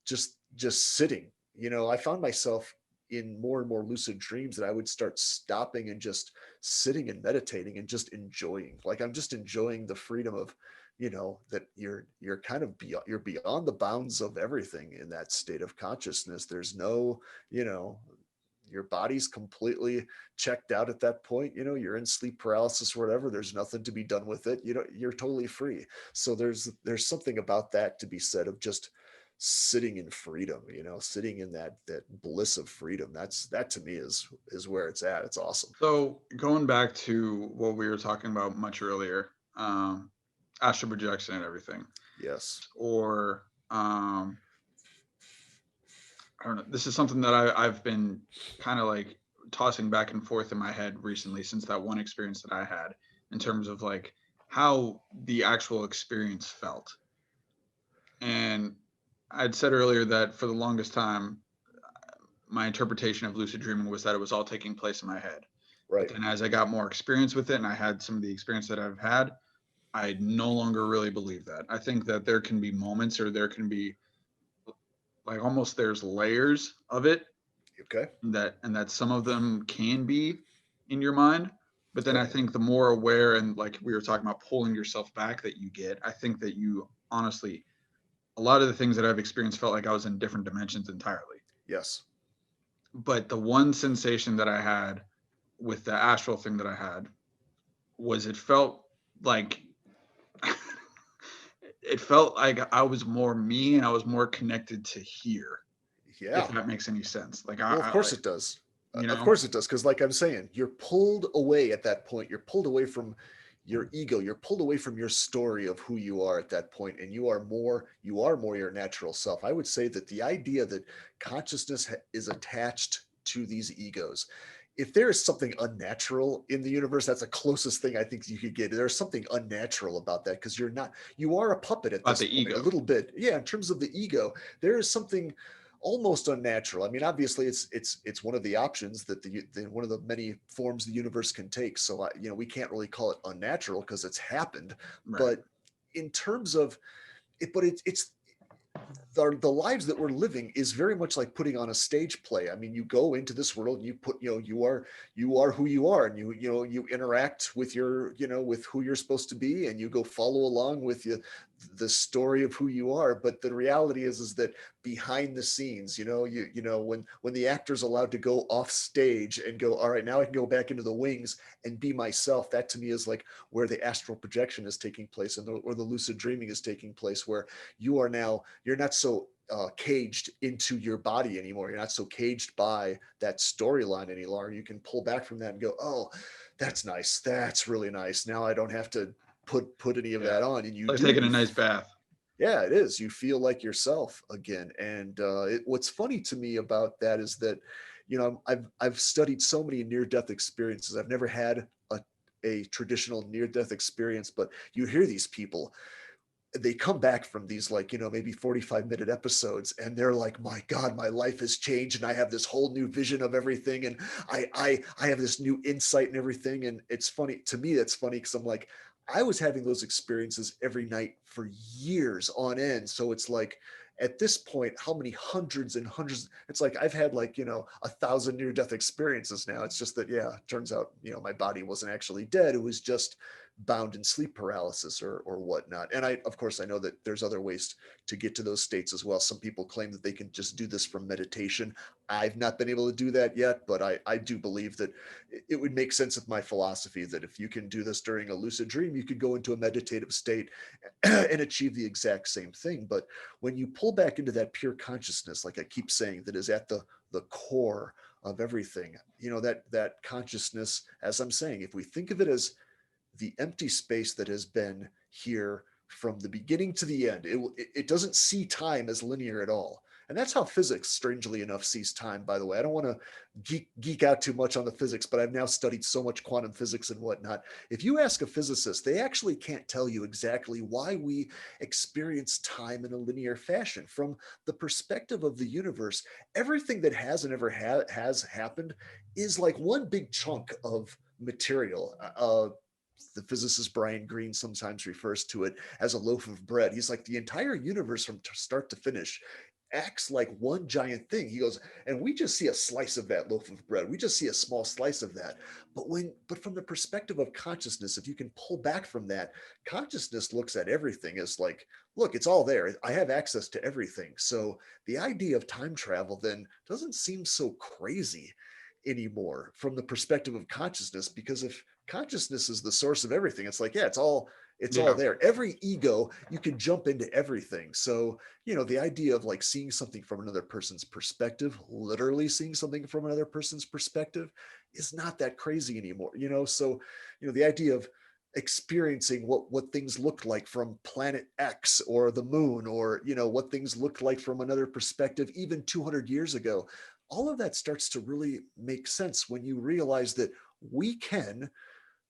just sitting. I found myself in more and more lucid dreams that I would start stopping and just sitting and meditating and just enjoying. Like I'm just enjoying the freedom of, that you're kind of you're beyond the bounds of everything in that state of consciousness. There's no, you know, your body's completely checked out at that point. You're in sleep paralysis or whatever. There's nothing to be done with it. You're totally free. So there's something about that to be said, of just sitting in freedom, sitting in that bliss of freedom. That to me is where it's at. It's awesome. So going back to what we were talking about much earlier, astral projection and everything, Yes. or I don't know. This is something that I've been kind of like tossing back and forth in my head recently since that one experience that I had in terms of like how the actual experience felt. And I'd said earlier that for the longest time, my interpretation of lucid dreaming was that it was all taking place in my head. But Right. then as I got more experience with it and I had some of the experience that I've had, I no longer really believe that. I think that there can be moments or there can be like almost there's layers of it Okay. that some of them can be in your mind. But then Okay. I think the more aware and like we were talking about pulling yourself back that you get, I think that you honestly a lot of the things that I've experienced felt like I was in different dimensions entirely. Yes. But the one sensation that I had with the astral thing that I had was it felt like it felt like I was more me and I was more connected to here, if Yeah. that makes any sense. Like Well, of I course like it does. you Of know, course it does, because like I'm saying, you're pulled away at that point. You're pulled away from your ego. You're pulled away from your story of who you are at that point, and you are more your natural self. I would say that the idea that consciousness is attached to these egos. If there is something unnatural in the universe, that's the closest thing I think you could get. There's something unnatural about that because you are a puppet at about this the point, a ego. little bit. Yeah, in terms of the ego, there is something almost unnatural. I mean, obviously, it's one of the options that one of the many forms the universe can take. So, we can't really call it unnatural because it's happened. Right. But in terms of it, but it's the lives that we're living is very much like putting on a stage play. I mean, you go into this world and you are who you are, and you interact with with who you're supposed to be, and you go follow along with the story of who you are. But the reality is that behind the scenes, when the actor's allowed to go off stage and go, all right, now I can go back into the wings and be myself. That to me is like where the astral projection is taking place, or the lucid dreaming is taking place, where you're not so caged into your body anymore. You're not so caged by that storyline any longer. You can pull back from that and go, oh, that's nice. That's really nice. Now I don't have to put any of Yeah. that on. And Like taking a nice bath. yeah, it is. You feel like yourself again. And what's funny to me about that is that, I've studied so many near death experiences. I've never had a traditional near death experience, but you hear these people, they come back from these, like, maybe 45-minute episodes, and they're like, my god, my life has changed and I have this whole new vision of everything, and I have this new insight and everything. And it's funny to me. That's funny because I'm like, I was having those experiences every night for years on end. So it's like, at this point, how many hundreds and hundreds, it's like I've had, like, 1,000 near death experiences now. It's just that, yeah, it turns out, my body wasn't actually dead. It was just bound in sleep paralysis or whatnot. And of course, I know that there's other ways to get to those states as well. Some people claim that they can just do this from meditation. I've not been able to do that yet, but I do believe that it would make sense with my philosophy that if you can do this during a lucid dream, you could go into a meditative state and achieve the exact same thing. But when you pull back into that pure consciousness, like I keep saying, that is at the core of everything, that consciousness, as I'm saying, if we think of it as the empty space that has been here from the beginning to the end. It doesn't see time as linear at all. And that's how physics, strangely enough, sees time, by the way. I don't want to geek out too much on the physics, but I've now studied so much quantum physics and whatnot. If you ask a physicist, they actually can't tell you exactly why we experience time in a linear fashion. From the perspective of the universe, everything that has and ever has happened is like one big chunk of material. The physicist Brian Greene sometimes refers to it as a loaf of bread. He's like, the entire universe from start to finish acts like one giant thing. He goes, and we just see a slice of that loaf of bread. We just see a small slice of that. But from the perspective of consciousness, if you can pull back from that, consciousness looks at everything as like, look, it's all there. I have access to everything. So the idea of time travel then doesn't seem so crazy anymore from the perspective of consciousness, because if consciousness is the source of everything, it's like, yeah, it's all It's all Yeah. there. Every ego, you can jump into everything. So, the idea of like seeing something from another person's perspective, literally seeing something from another person's perspective is not that crazy anymore. So, the idea of experiencing what things looked like from planet X or the moon, or what things looked like from another perspective even 200 years ago, all of that starts to really make sense when you realize that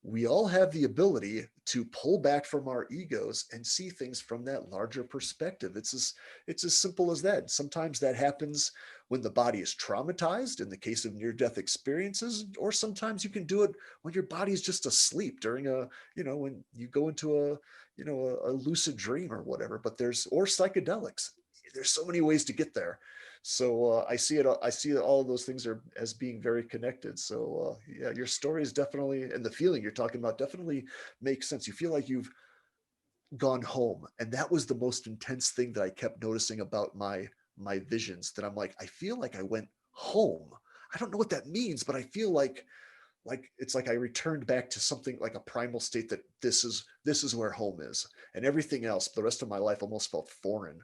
we all have the ability to pull back from our egos and see things from that larger perspective. It's as simple as that. Sometimes that happens when the body is traumatized in the case of near death experiences, or sometimes you can do it when your body is just asleep during when you go into a lucid dream or whatever. But or psychedelics. There's so many ways to get there. So I see all of those things are as being very connected. So yeah, your story is definitely, and the feeling you're talking about definitely makes sense. You feel like you've gone home, and that was the most intense thing that I kept noticing about my visions. That I'm like, I feel like I went home. I don't know what that means, but I feel like it's like I returned back to something like a primal state, that this is where home is, and everything else the rest of my life almost felt foreign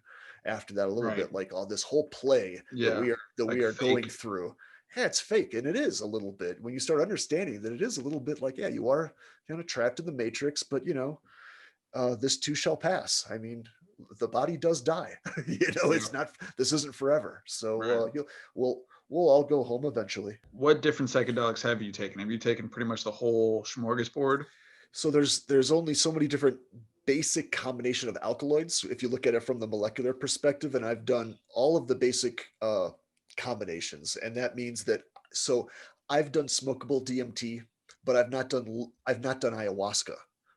after that, a little Right. bit like, oh, this whole play that Yeah. we Like are going fake. through. Yeah, it's fake, and it is a little bit when you start understanding that it is a little bit like, yeah, you are kind of trapped in the matrix, but this too shall pass. I mean, the body does die. Yeah. It's not, this isn't forever. So Right. we'll all go home eventually. What different psychedelics have you taken? Have you taken pretty much the whole smorgasbord? So there's only so many different basic combination of alkaloids if you look at it from the molecular perspective, and I've done all of the basic combinations, and that means that, so I've done smokable DMT, but I've not done ayahuasca,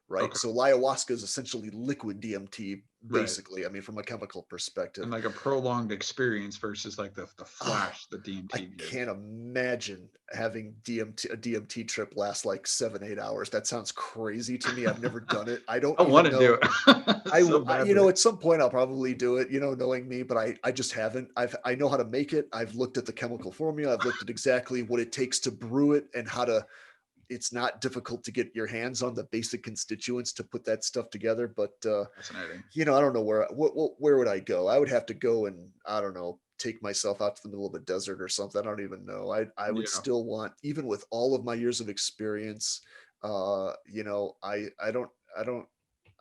right? Okay. So ayahuasca is essentially liquid DMT, Right. basically. I mean, from a chemical And perspective. like a prolonged experience versus like the Oh, flash that I DMT gives. can't imagine having a DMT trip last like 7-8 hours. That sounds crazy to me. I've never done it. I don't I want even to do know. it so badly. At some point I'll probably do it, knowing me, but I just haven't. I know how to make it. I've looked at the chemical formula. I've looked at exactly what it takes to brew it, and how to, it's not difficult to get your hands on the basic constituents to put that stuff together. But Fascinating. I don't know where would I go? I would have to go and, I don't know, take myself out to the middle of a desert or something. I don't even know. I would Yeah. still want, even with all of my years of experience, I don't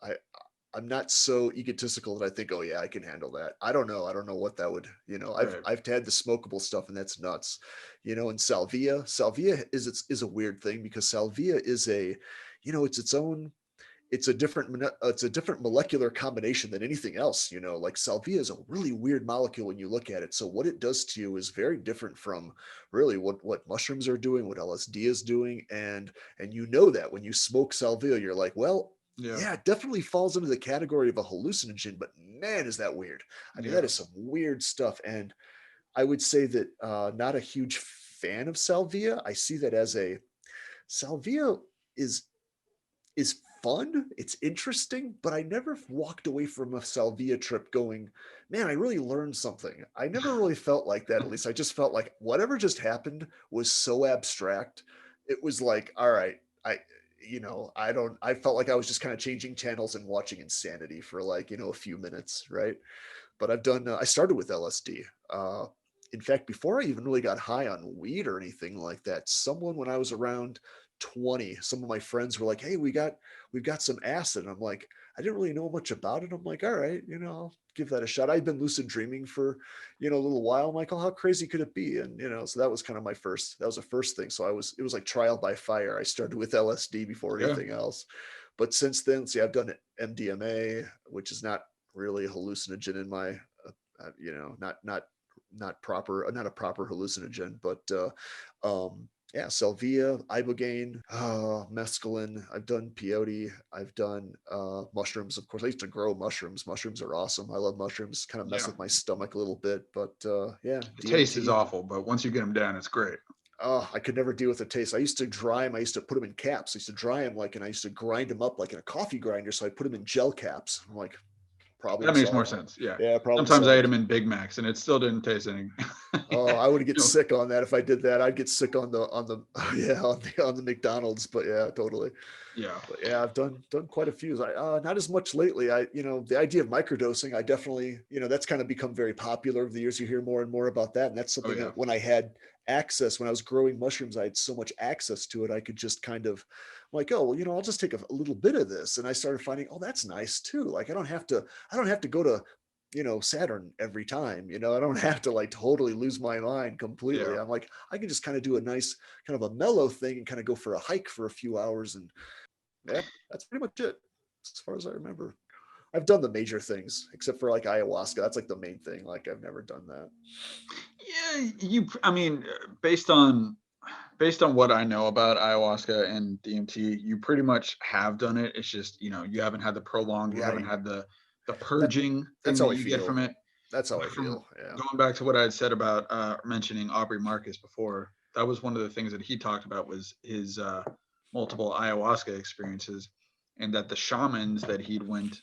I I'm not so egotistical that I think, oh yeah, I can handle that. I don't know. I don't know what that would, I've Right. I've had the smokable stuff, and that's nuts. And Salvia is a weird thing, because Salvia is it's its own, it's a different molecular combination than anything else. Like salvia is a really weird molecule when you look at it. So what it does to you is very different from really what mushrooms are doing, what LSD is doing. And that when you smoke salvia, you're like, well, Yeah. yeah, it definitely falls into the category of a hallucinogen, but man, is that weird. I mean, that Yeah. is some weird stuff. And I would say that, not a huge fan of salvia. I see that as a salvia is is fun. It's interesting, but I never walked away from a Salvia trip going, man, I really learned something. I never really felt like that. At least I just felt like whatever just happened was so abstract. It was like, all right, I felt like I was just kind of changing channels and watching insanity for like, a few minutes. Right. But I started with LSD. In fact, before I even really got high on weed or anything like that, when I was around 20, some of my friends were like, hey, we've got some acid. And I'm like, I didn't really know much about it. I'm like, all right, I'll give that a shot. I'd been lucid dreaming for, a little while. I'm like, oh, how crazy could it be? And, so that was kind of that was the first thing. So it was like trial by fire. I started with LSD before Yeah. anything else. But since then, see, I've done MDMA, which is not really a hallucinogen in my, not a proper hallucinogen, but yeah, salvia, ibogaine, mescaline. I've done peyote. I've done mushrooms. Of course, I used to grow mushrooms. Mushrooms are awesome. I love mushrooms. Kind of mess Yeah. with my stomach a little bit, but yeah, The taste is DMT. awful, but once you get them down, it's great. Oh, I could never deal with the taste. I used to dry them. I used to put them in caps. I used to dry them and I used to grind them up like in a coffee grinder. So I put them in gel caps. I'm like, Problem That makes more solved. sense. Yeah. Yeah, problem Sometimes I ate solved. them in Big Macs and it still didn't taste any. Oh, I would get No. sick on that if I did that. I'd get sick on the yeah, on the McDonald's, but yeah, totally. Yeah. But yeah, I've done quite a few. Not as much lately. The idea of microdosing, I definitely, that's kind of become very popular over the years. You hear more and more about that, and that's Oh something yeah. that when I had access, when I was growing mushrooms, I had so much access to it. I could just kind of like, oh, well, I'll just take a little bit of this, and I started finding, oh, that's nice too. Like I don't have to go to Saturn every time. I don't have to like totally lose my mind completely. Yeah. I'm like, I can just kind of do a nice kind of a mellow thing and kind of go for a hike for a few hours. And yeah, that's pretty much it as far as I remember. I've done the major things except for like ayahuasca. That's like the main thing. Like I've never done that. Yeah. I mean, based on what I know about ayahuasca and DMT, you pretty much have done it. It's just, you haven't had the prolonged, you haven't Right. had the That purging that's thing how that I you get feel. from it. That's how I But from feel. Yeah. going back to what I had said about mentioning Aubrey Marcus before, that was one of the things that he talked about was his multiple ayahuasca experiences, and that the shamans that he'd went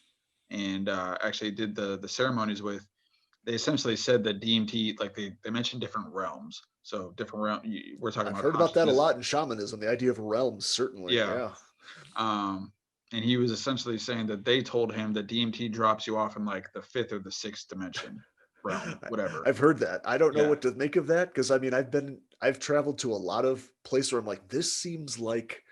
and actually did the ceremonies with, they essentially said that DMT, like they mentioned different realms. So different realm. We're talking I've about heard about that a consciousness. lot in shamanism, the idea of realms, certainly. Yeah. Yeah. Um, and he was essentially saying that they told him that DMT drops you off in like the fifth or the sixth dimension realm, whatever. I've heard that. I don't know Yeah. what to make of that because I mean I've traveled to a lot of places where I'm like, this seems like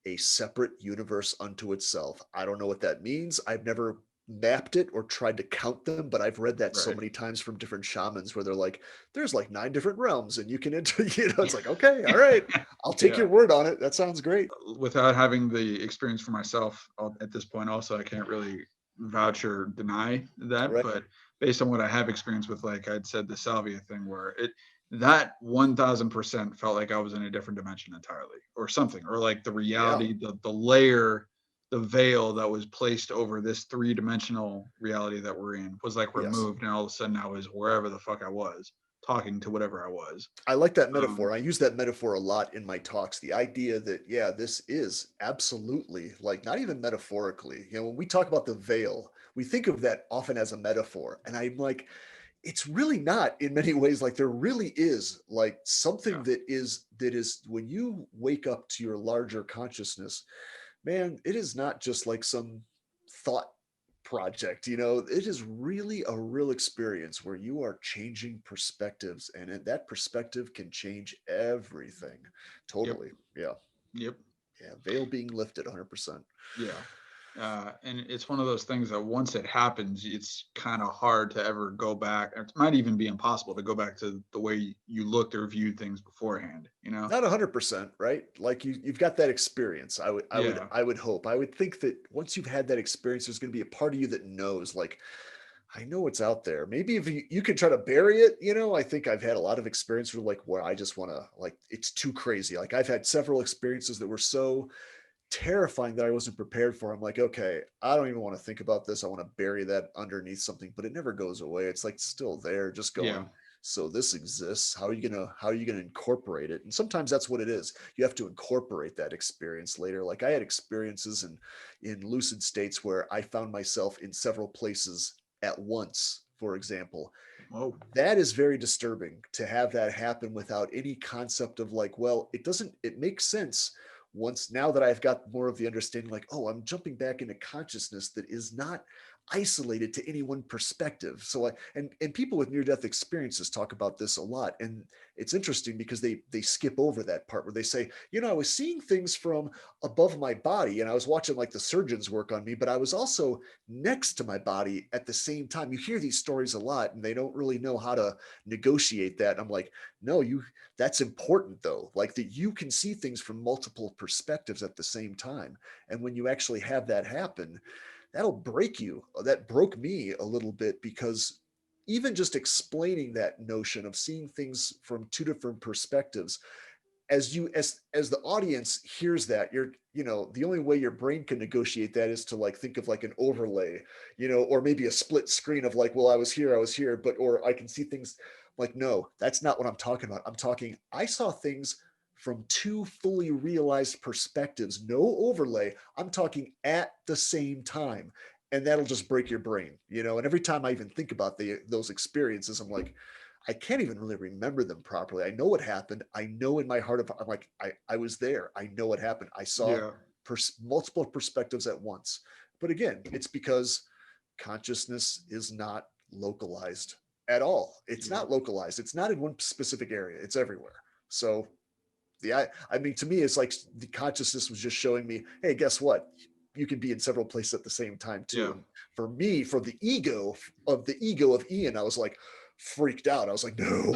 a separate universe unto itself. I don't know what that means. I've never mapped it or tried to count them, but I've read that so Right. many times from different shamans where they're like, there's like 9 different realms and you can enter, it's like, okay, all right, I'll take Yeah. your word on it. That sounds great. Without having the experience for myself at this point, also, I can't really vouch or deny that. Right. But based on what I have experienced with, like I'd said, the salvia thing, where that 1000% felt like I was in a different dimension entirely, or something, or like the Yeah. reality, the layer, the veil that was placed over this three-dimensional reality that we're in was like Yes. removed, and all of a sudden I was wherever the fuck I was, talking to whatever I was. I like that Um, metaphor. I use that metaphor a lot in my talks. The idea that, yeah, this is absolutely like not even metaphorically. When we talk about the veil, we think of that often as a metaphor. And I'm like, it's really not in many ways. Like there really is like something yeah, that is when you wake up to your larger consciousness, man, it is not just like some thought project. It is really a real experience where you are changing perspectives, and that perspective can change everything. yep, Totally. Yeah. yep. Yeah. Veil being lifted 100%. Yeah. And it's one of those things that once it happens, it's kind of hard to ever go back. It might even be impossible to go back to the way you looked or viewed things beforehand, you know? Not 100%, right? Like you've got that experience. I would, I would, Yeah. I would hope. I would think that once you've had that experience, there's going to be a part of you that knows, like, I know it's out there. Maybe if you can try to bury it, I think I've had a lot of experience where I just want to, like, it's too crazy. Like I've had several experiences that were so terrifying that I wasn't prepared for. I'm like, okay, I don't even want to think about this. I want to bury that underneath something, but it never goes away. It's like still there, just Yeah. going. So this exists. How are you gonna incorporate it? And sometimes that's what it is. You have to incorporate that experience later. Like I had experiences in lucid states where I found myself in several places at once, for example. Whoa. That is very disturbing to have that happen without any concept of like, well, it makes sense once now that I've got more of the understanding, like, oh, I'm jumping back into consciousness that is not isolated to any one perspective. So and people with near death experiences talk about this a lot. And it's interesting because they skip over that part where they say, I was seeing things from above my body and I was watching like the surgeons work on me, but I was also next to my body at the same time. You hear these stories a lot and they don't really know how to negotiate that. I'm like, no, that's important though, like that you can see things from multiple perspectives at the same time. And when you actually have that happen, that'll break you. That broke me a little bit because even just explaining that notion of seeing things from two different perspectives, as the audience hears that, the only way your brain can negotiate that is to like think of like an overlay, or maybe a split screen of like, well, I was here, but or I can see things. Like, no, that's not what I'm talking about. I saw things from two fully realized perspectives, no overlay. I'm talking at the same time. and that'll just break your brain, and every time I even think about those experiences, I'm like, I can't even really remember them properly. I know what happened. I know in my heart of, I'm like, I was there. I know what happened. I saw Yeah. multiple perspectives at once. But again, it's because consciousness is not localized at all. It's Yeah. not localized. It's not in one specific area. It's everywhere. So I mean, to me, it's like the consciousness was just showing me, hey, guess what? You can be in several places at the same time too. Yeah. And for me, for the ego of Ian, I was like freaked out. I was like, no,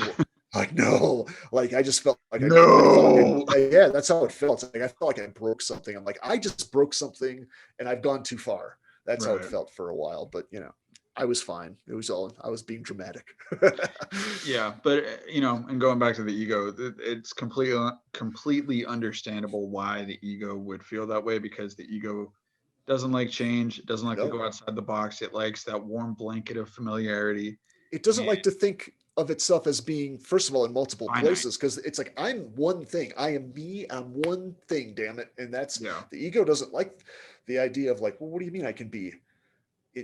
like no, like I just felt like I felt No. like yeah, that's how it felt. It's like I felt like I broke something. I'm like, I just broke something, and I've gone too far. That's how it Right. felt for a while. But I was fine. It was all I was being dramatic. Yeah, but and going back to the ego, it's completely understandable why the ego would feel that way, because the ego doesn't like change. It doesn't like to No. go outside the box. It likes that warm blanket of familiarity It doesn't and like to think of itself as being, first of all, in multiple finite. places, because it's like, I'm one thing. I am me. I'm one thing, damn it. And that's Yeah. the ego doesn't like the idea of like, well, what do you mean I can be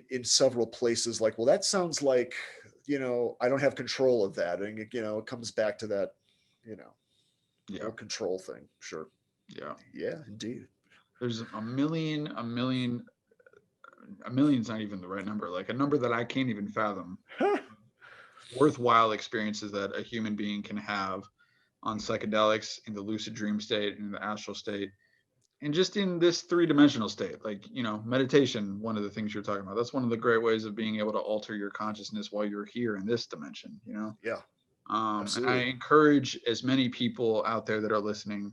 in several places? Like, well, that sounds like, I don't have control of that. And, it comes back to that, you know, Yeah. whole control thing. Sure. Yeah. Yeah, indeed. There's a million's not even the right number. Like a number that I can't even fathom. Worthwhile experiences that a human being can have on psychedelics, in the lucid dream state, in the astral state, and just in this three-dimensional state. Like, meditation, one of the things you're talking about, that's one of the great ways of being able to alter your consciousness while you're here in this dimension. Yeah, And I absolutely. encourage as many people out there that are listening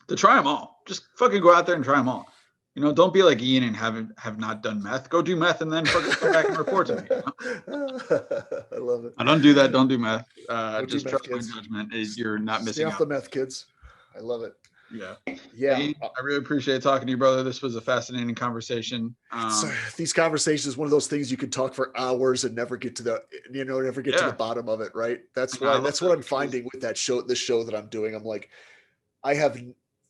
to try them all. Just fucking go out there and try them all. Don't be like Ian and have not done meth. Go do meth and then fucking come back and report to me. I love it. I don't do that. Don't do meth. Don't do Just trust meth, my kids. judgment. You're not Stay missing off out. the meth, kids. I love it. Yeah. Yeah. Hey, I really appreciate talking to you, brother. This was a fascinating conversation. So these conversations, one of those things you could talk for hours and never get to the Yeah. bottom of it, right? That's I why love that's what that I'm because finding with this show that I'm doing. I'm like, I have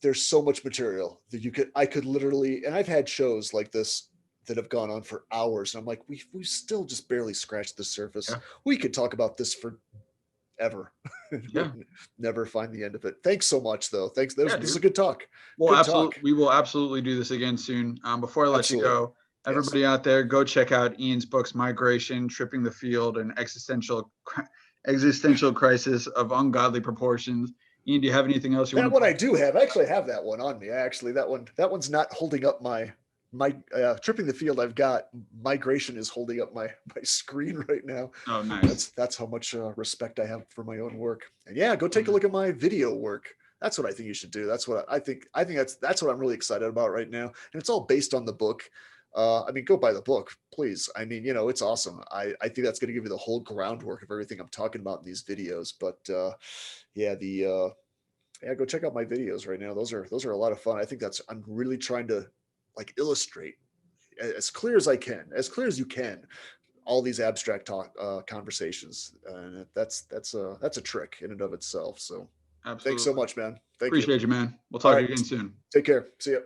there's so much material that I could literally, and I've had shows like this that have gone on for hours, and I'm like, we still just barely scratched the surface. yeah, We could talk about this for ever. yeah, Never find the end of it. Thanks so much though. Thanks. yeah, This is a dude. good talk. Well, Good absolutely, talk. we will absolutely do this again soon. Before I let you Absolutely. go, Yes. everybody out there, go check out Ian's books, Migration, Tripping the Field, and Existential Crisis of Ungodly Proportions. Ian, do you have anything else you want That to one I plug? do have. I actually have that one on me. That one's not holding up my tripping the field. I've got migration is holding up my screen right now. Oh, nice. That's how much respect I have for my own work. And yeah, go take a look at my video work. That's what I think you should do. That's what I think. I think that's what I'm really excited about right now. And it's all based on the book. I mean, go buy the book, please. I mean, it's awesome. I think that's going to give you the whole groundwork of everything I'm talking about in these videos. But yeah, yeah, go check out my videos right now. Those are a lot of fun. I think I'm really trying to like illustrate as clear as I can, as clear as you can, all these abstract talk conversations, and that's a trick in and of itself. So thanks so Absolutely. much, man. Thank you. Appreciate you, man. We'll All talk right, again soon. take care. See ya.